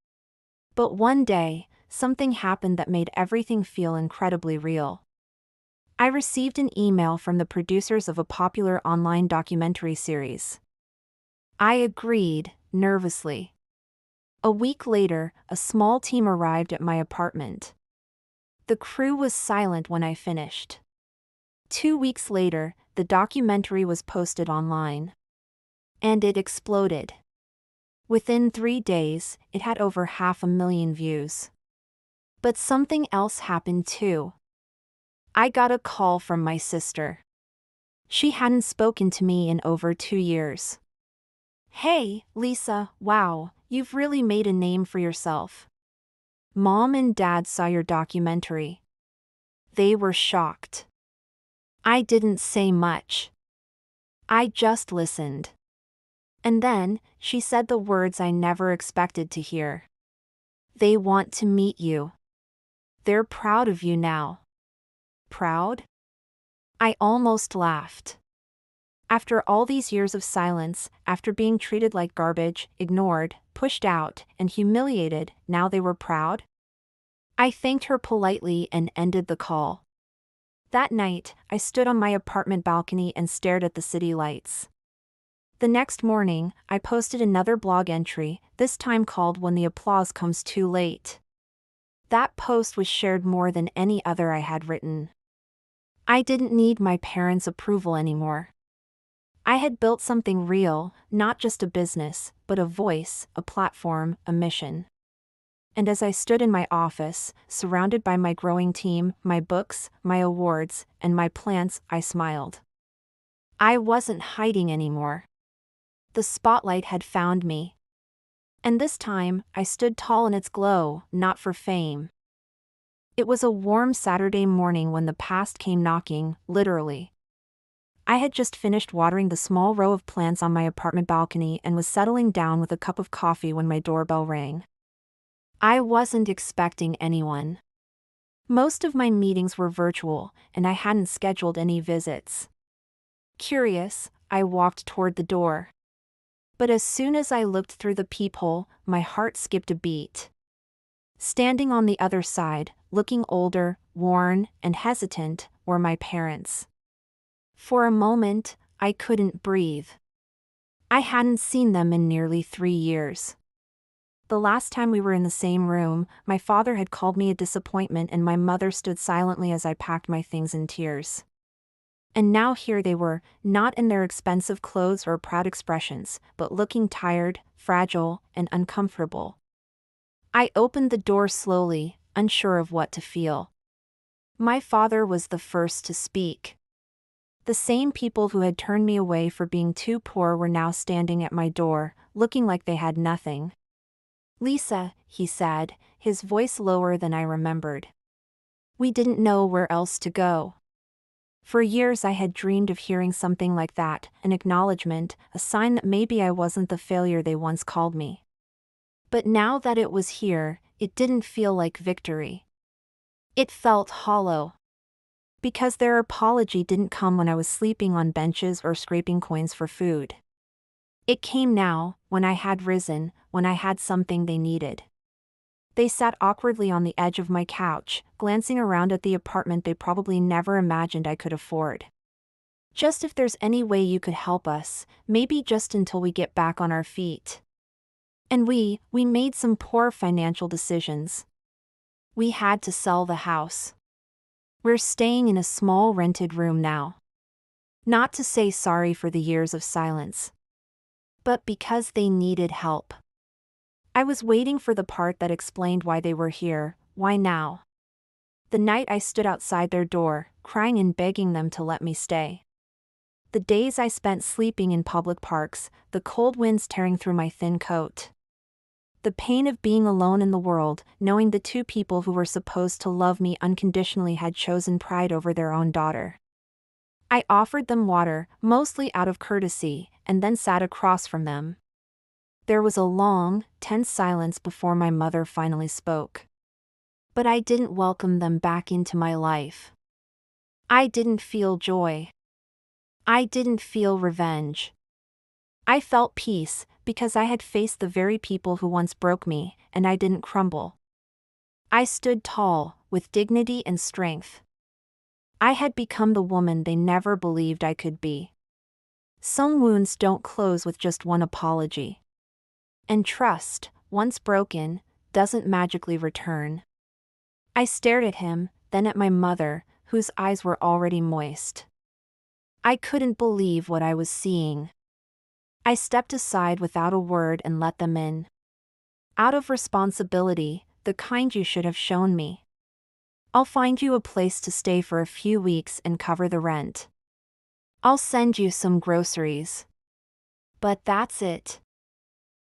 But one day, something happened that made everything feel incredibly real. I received an email from the producers of a popular online documentary series. I agreed, nervously. A week later, a small team arrived at my apartment. The crew was silent when I finished. 2 weeks later, the documentary was posted online. And it exploded. Within 3 days, it had over 500,000 views. But something else happened too. I got a call from my sister. She hadn't spoken to me in over 2 years. "Hey, Lisa, wow, you've really made a name for yourself. Mom and Dad saw your documentary. They were shocked." I didn't say much. I just listened. And then, she said the words I never expected to hear. "They want to meet you. They're proud of you now." Proud? I almost laughed. After all these years of silence, after being treated like garbage, ignored, pushed out, and humiliated, now they were proud? I thanked her politely and ended the call. That night, I stood on my apartment balcony and stared at the city lights. The next morning, I posted another blog entry, this time called "When the Applause Comes Too Late." That post was shared more than any other I had written. I didn't need my parents' approval anymore. I had built something real, not just a business, but a voice, a platform, a mission. And as I stood in my office, surrounded by my growing team, my books, my awards, and my plants, I smiled. I wasn't hiding anymore. The spotlight had found me. And this time, I stood tall in its glow, not for fame. It was a warm Saturday morning when the past came knocking, literally. I had just finished watering the small row of plants on my apartment balcony and was settling down with a cup of coffee when my doorbell rang. I wasn't expecting anyone. Most of my meetings were virtual, and I hadn't scheduled any visits. Curious, I walked toward the door. But as soon as I looked through the peephole, my heart skipped a beat. Standing on the other side, looking older, worn, and hesitant, were my parents. For a moment, I couldn't breathe. I hadn't seen them in nearly 3 years. The last time we were in the same room, my father had called me a disappointment and my mother stood silently as I packed my things in tears. And now here they were, not in their expensive clothes or proud expressions, but looking tired, fragile, and uncomfortable. I opened the door slowly, unsure of what to feel. My father was the first to speak. The same people who had turned me away for being too poor were now standing at my door, looking like they had nothing. "Lisa," he said, his voice lower than I remembered. We didn't know where else to go. For years I had dreamed of hearing something like that, an acknowledgement, a sign that maybe I wasn't the failure they once called me. But now that it was here, it didn't feel like victory. It felt hollow. Because their apology didn't come when I was sleeping on benches or scraping coins for food. It came now, when I had risen, when I had something they needed. They sat awkwardly on the edge of my couch, glancing around at the apartment they probably never imagined I could afford. "Just if there's any way you could help us, maybe just until we get back on our feet." And we made some poor financial decisions. We had to sell the house. We're staying in a small rented room now. Not to say sorry for the years of silence, but because they needed help. I was waiting for the part that explained why they were here, why now. The night I stood outside their door, crying and begging them to let me stay. The days I spent sleeping in public parks, the cold winds tearing through my thin coat. The pain of being alone in the world, knowing the two people who were supposed to love me unconditionally had chosen pride over their own daughter. I offered them water, mostly out of courtesy, and then sat across from them. There was a long, tense silence before my mother finally spoke. But I didn't welcome them back into my life. I didn't feel joy. I didn't feel revenge. I felt peace, because I had faced the very people who once broke me, and I didn't crumble. I stood tall, with dignity and strength. I had become the woman they never believed I could be. Some wounds don't close with just one apology. And trust, once broken, doesn't magically return. I stared at him, then at my mother, whose eyes were already moist. I couldn't believe what I was seeing. I stepped aside without a word and let them in. Out of responsibility, the kind you should have shown me. "I'll find you a place to stay for a few weeks and cover the rent. I'll send you some groceries. But that's it.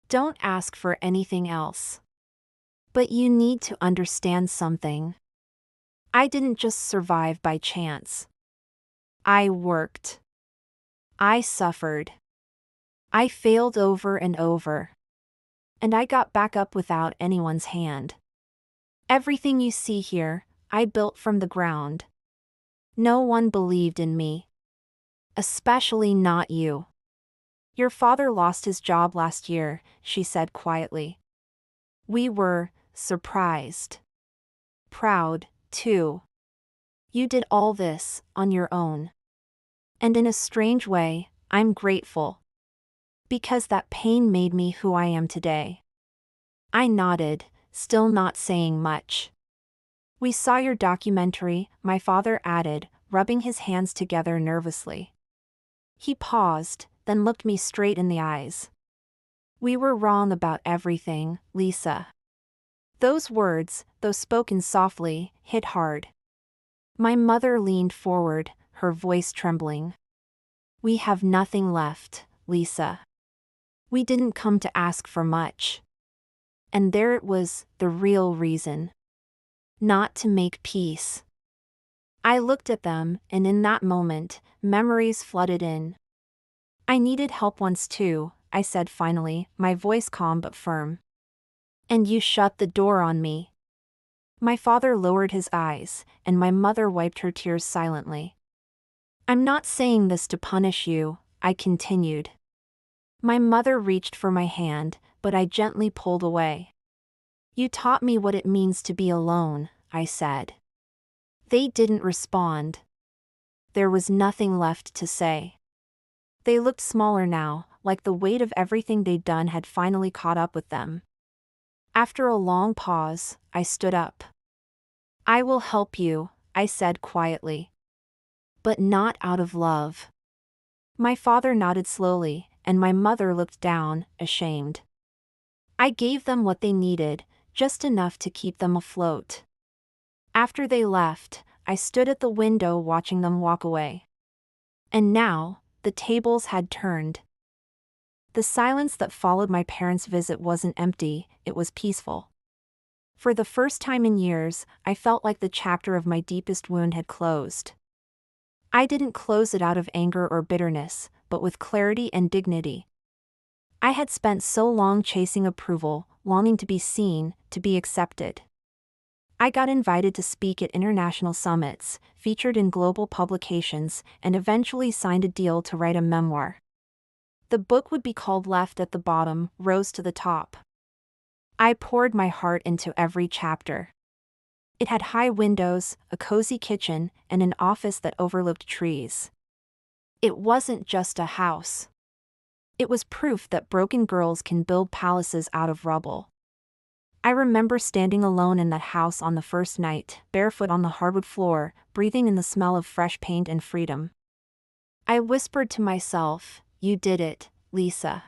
Don't ask for anything else. But you need to understand something. I didn't just survive by chance. I worked. I suffered. I failed over and over. And I got back up without anyone's hand. Everything you see here, I built from the ground. No one believed in me. Especially not you. Your father lost his job last year," she said quietly. "We were surprised. Proud, too. You did all this on your own. And in a strange way, I'm grateful. Because that pain made me who I am today." I nodded, still not saying much. "We saw your documentary," my father added, rubbing his hands together nervously. He paused, then looked me straight in the eyes. "We were wrong about everything, Lisa." Those words, though spoken softly, hit hard. My mother leaned forward, her voice trembling. "We have nothing left, Lisa. We didn't come to ask for much." And there it was, the real reason. not to make peace. I looked at them, and in that moment, memories flooded in. I needed help once too, I said finally, my voice calm but firm. And you shut the door on me. My father lowered his eyes, and my mother wiped her tears silently. I'm not saying this to punish you, I continued. My mother reached for my hand, but I gently pulled away. You taught me what it means to be alone, I said. They didn't respond. There was nothing left to say. They looked smaller now, like the weight of everything they'd done had finally caught up with them. After a long pause, I stood up. I will help you, I said quietly. But not out of love. My father nodded slowly, and my mother looked down, ashamed. I gave them what they needed, just enough to keep them afloat. After they left, I stood at the window watching them walk away. And now, the tables had turned. The silence that followed my parents' visit wasn't empty, it was peaceful. For the first time in years, I felt like the chapter of my deepest wound had closed. I didn't close it out of anger or bitterness, but with clarity and dignity. I had spent so long chasing approval, longing to be seen, to be accepted. I got invited to speak at international summits, featured in global publications, and eventually signed a deal to write a memoir. The book would be called Left at the Bottom, Rose to the Top. I poured my heart into every chapter. It had high windows, a cozy kitchen, and an office that overlooked trees. It wasn't just a house. It was proof that broken girls can build palaces out of rubble. I remember standing alone in that house on the first night, barefoot on the hardwood floor, breathing in the smell of fresh paint and freedom. I whispered to myself, "You did it, Lisa.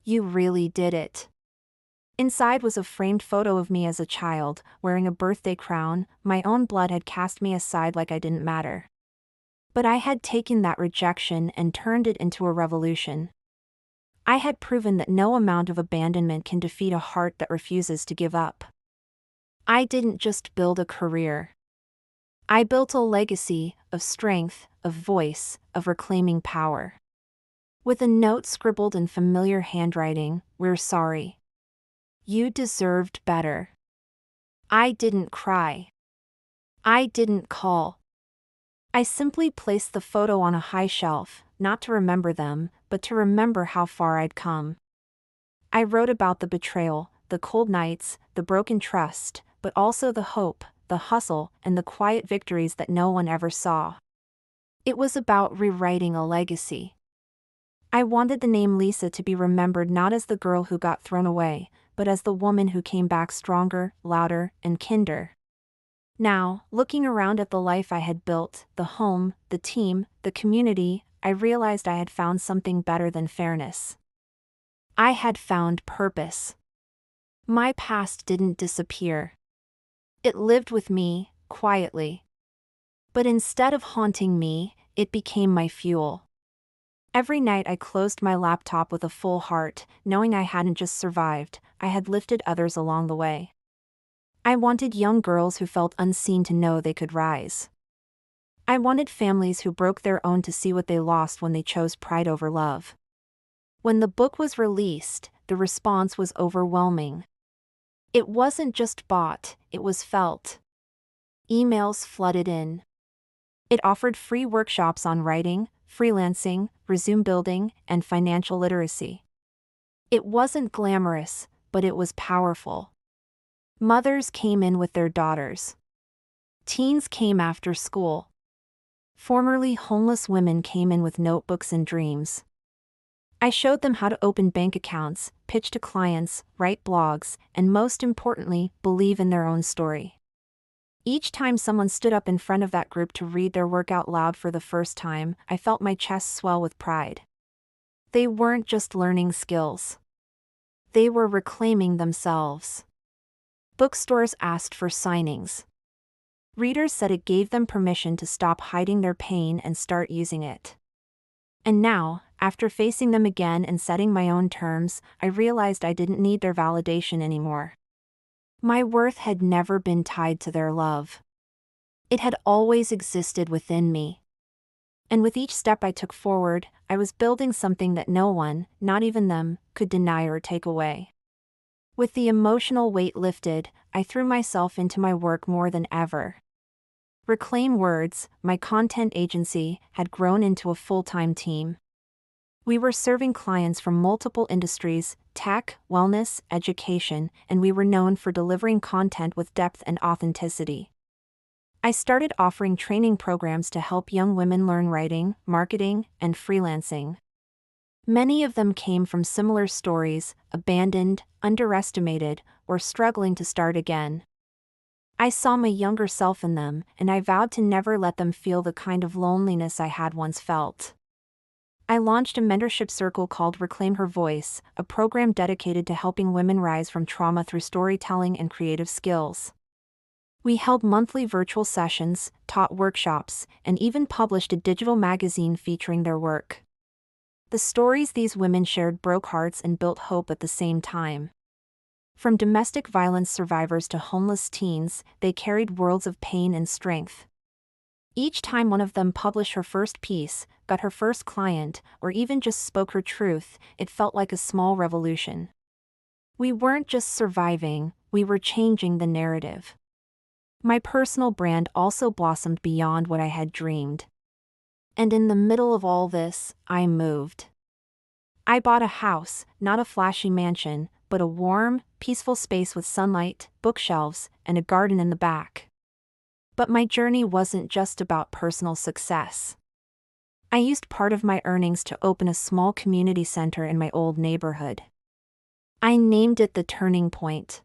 You really did it." Inside was a framed photo of me as a child, wearing a birthday crown. My own blood had cast me aside like I didn't matter. But I had taken that rejection and turned it into a revolution. I had proven that no amount of abandonment can defeat a heart that refuses to give up. I didn't just build a career. I built a legacy of strength, of voice, of reclaiming power. With a note scribbled in familiar handwriting, "We're sorry. You deserved better." I didn't cry. I didn't call. I simply placed the photo on a high shelf, not to remember them, but to remember how far I'd come. I wrote about the betrayal, the cold nights, the broken trust, but also the hope, the hustle, and the quiet victories that no one ever saw. It was about rewriting a legacy. I wanted the name Lisa to be remembered not as the girl who got thrown away, but as the woman who came back stronger, louder, and kinder. Now, looking around at the life I had built, the home, the team, the community, I realized I had found something better than fairness. I had found purpose. My past didn't disappear. It lived with me, quietly. But instead of haunting me, it became my fuel. Every night I closed my laptop with a full heart, knowing I hadn't just survived, I had lifted others along the way. I wanted young girls who felt unseen to know they could rise. I wanted families who broke their own to see what they lost when they chose pride over love. When the book was released, the response was overwhelming. It wasn't just bought, it was felt. Emails flooded in. It offered free workshops on writing, freelancing, resume building, and financial literacy. It wasn't glamorous, but it was powerful. Mothers came in with their daughters. Teens came after school. Formerly homeless women came in with notebooks and dreams. I showed them how to open bank accounts, pitch to clients, write blogs, and most importantly, believe in their own story. Each time someone stood up in front of that group to read their work out loud for the first time, I felt my chest swell with pride. They weren't just learning skills. They were reclaiming themselves. Bookstores asked for signings. Readers said it gave them permission to stop hiding their pain and start using it. And now, after facing them again and setting my own terms, I realized I didn't need their validation anymore. My worth had never been tied to their love. It had always existed within me. And with each step I took forward, I was building something that no one, not even them, could deny or take away. With the emotional weight lifted, I threw myself into my work more than ever. Reclaim Words, my content agency, had grown into a full-time team. We were serving clients from multiple industries: tech, wellness, education, and we were known for delivering content with depth and authenticity. I started offering training programs to help young women learn writing, marketing, and freelancing. Many of them came from similar stories: abandoned, underestimated, or struggling to start again. I saw my younger self in them, and I vowed to never let them feel the kind of loneliness I had once felt. I launched a mentorship circle called Reclaim Her Voice, a program dedicated to helping women rise from trauma through storytelling and creative skills. We held monthly virtual sessions, taught workshops, and even published a digital magazine featuring their work. The stories these women shared broke hearts and built hope at the same time. From domestic violence survivors to homeless teens, they carried worlds of pain and strength. Each time one of them published her first piece, got her first client, or even just spoke her truth, it felt like a small revolution. We weren't just surviving, we were changing the narrative. My personal brand also blossomed beyond what I had dreamed. And in the middle of all this, I moved. I bought a house, not a flashy mansion, but a warm, peaceful space with sunlight, bookshelves, and a garden in the back. But my journey wasn't just about personal success. I used part of my earnings to open a small community center in my old neighborhood. I named it the Turning Point.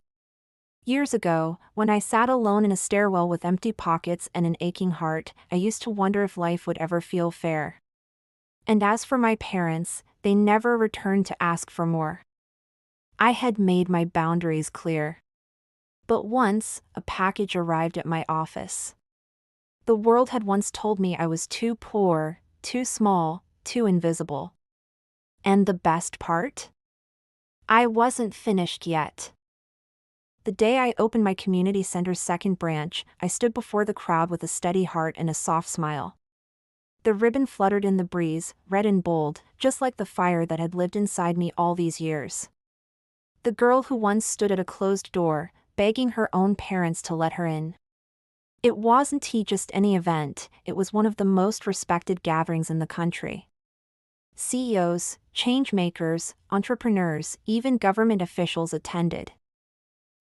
Years ago, when I sat alone in a stairwell with empty pockets and an aching heart, I used to wonder if life would ever feel fair. And as for my parents, they never returned to ask for more. I had made my boundaries clear. But once, a package arrived at my office. The world had once told me I was too poor, too small, too invisible. And the best part? I wasn't finished yet. The day I opened my community center's second branch, I stood before the crowd with a steady heart and a soft smile. The ribbon fluttered in the breeze, red and bold, just like the fire that had lived inside me all these years. The girl who once stood at a closed door, begging her own parents to let her in. It wasn't just any event, it was one of the most respected gatherings in the country. CEOs, change-makers, entrepreneurs, even government officials attended.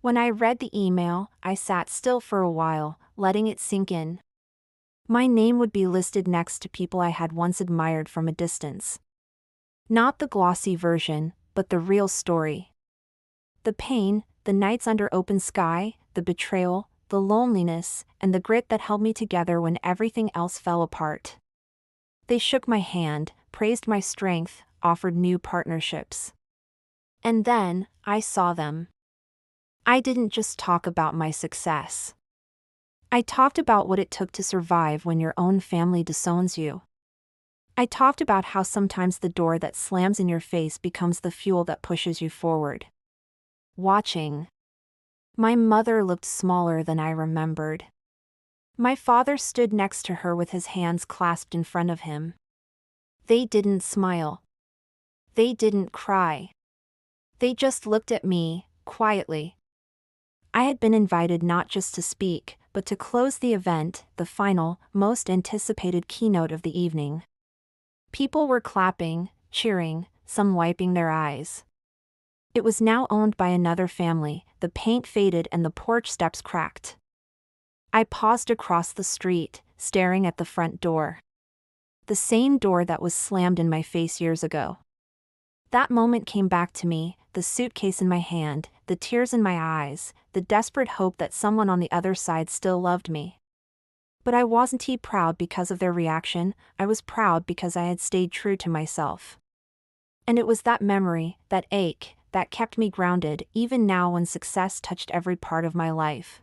When I read the email, I sat still for a while, letting it sink in. My name would be listed next to people I had once admired from a distance. Not the glossy version, but the real story. The pain, the nights under open sky, the betrayal, the loneliness, and the grit that held me together when everything else fell apart. They shook my hand, praised my strength, offered new partnerships. And then, I saw them. I didn't just talk about my success. I talked about what it took to survive when your own family disowns you. I talked about how sometimes the door that slams in your face becomes the fuel that pushes you forward. Watching. My mother looked smaller than I remembered. My father stood next to her with his hands clasped in front of him. They didn't smile. They didn't cry. They just looked at me, quietly. I had been invited not just to speak, but to close the event, the final, most anticipated keynote of the evening. People were clapping, cheering, some wiping their eyes. It was now owned by another family, the paint faded and the porch steps cracked. I paused across the street, staring at the front door. The same door that was slammed in my face years ago. That moment came back to me, the suitcase in my hand, the tears in my eyes, the desperate hope that someone on the other side still loved me. But I wasn't proud because of their reaction, I was proud because I had stayed true to myself. And it was that memory, that ache, that kept me grounded, even now when success touched every part of my life.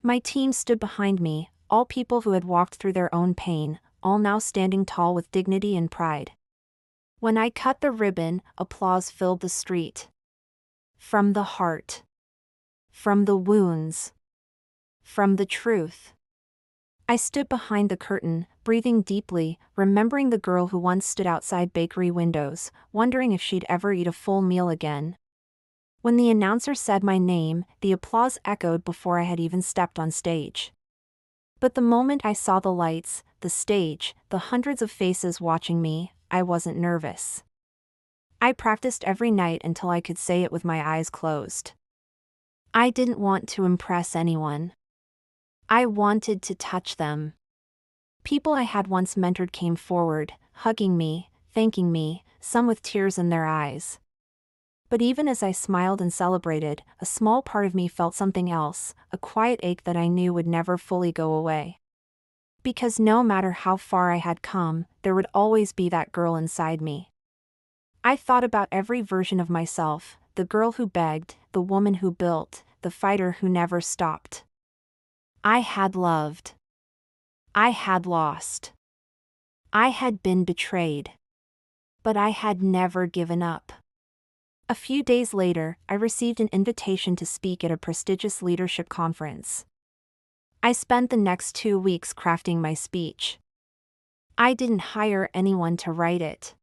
My team stood behind me, all people who had walked through their own pain, all now standing tall with dignity and pride. When I cut the ribbon, applause filled the street. From the heart. from the wounds, from the truth. I stood behind the curtain, breathing deeply, remembering the girl who once stood outside bakery windows, wondering if she'd ever eat a full meal again. When the announcer said my name, the applause echoed before I had even stepped on stage. But the moment I saw the lights, the stage, the hundreds of faces watching me, I wasn't nervous. I practiced every night until I could say it with my eyes closed. I didn't want to impress anyone. I wanted to touch them. People I had once mentored came forward, hugging me, thanking me, some with tears in their eyes. But even as I smiled and celebrated, a small part of me felt something else, a quiet ache that I knew would never fully go away. Because no matter how far I had come, there would always be that girl inside me. I thought about every version of myself, the girl who begged, the woman who built, the fighter who never stopped. I had loved. I had lost. I had been betrayed. But I had never given up. A few days later, I received an invitation to speak at a prestigious leadership conference. I spent the next 2 weeks crafting my speech. I didn't hire anyone to write it.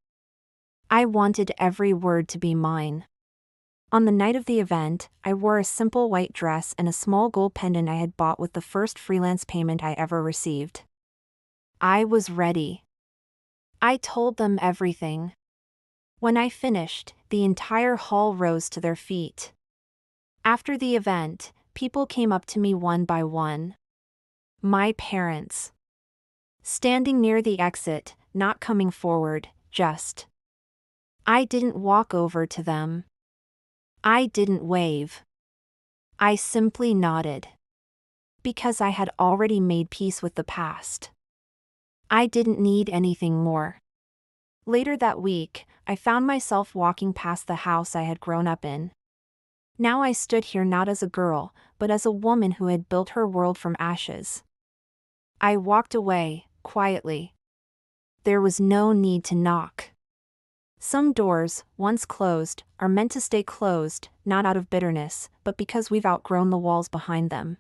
I wanted every word to be mine. On the night of the event, I wore a simple white dress and a small gold pendant I had bought with the first freelance payment I ever received. I was ready. I told them everything. When I finished, the entire hall rose to their feet. After the event, people came up to me one by one. My parents. Standing near the exit, not coming forward, just. I didn't walk over to them. I didn't wave. I simply nodded. Because I had already made peace with the past. I didn't need anything more. Later that week, I found myself walking past the house I had grown up in. Now I stood here not as a girl, but as a woman who had built her world from ashes. I walked away, quietly. There was no need to knock. Some doors, once closed, are meant to stay closed, not out of bitterness, but because we've outgrown the walls behind them.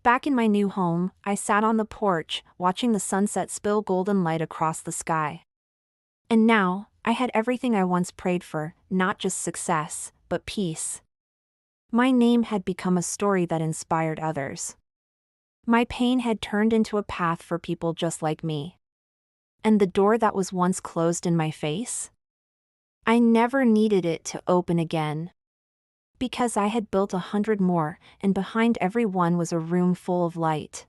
Back in my new home, I sat on the porch, watching the sunset spill golden light across the sky. And now, I had everything I once prayed for, not just success, but peace. My name had become a story that inspired others. My pain had turned into a path for people just like me. And the door that was once closed in my face? I never needed it to open again. Because I had built 100 more, and behind every one was a room full of light.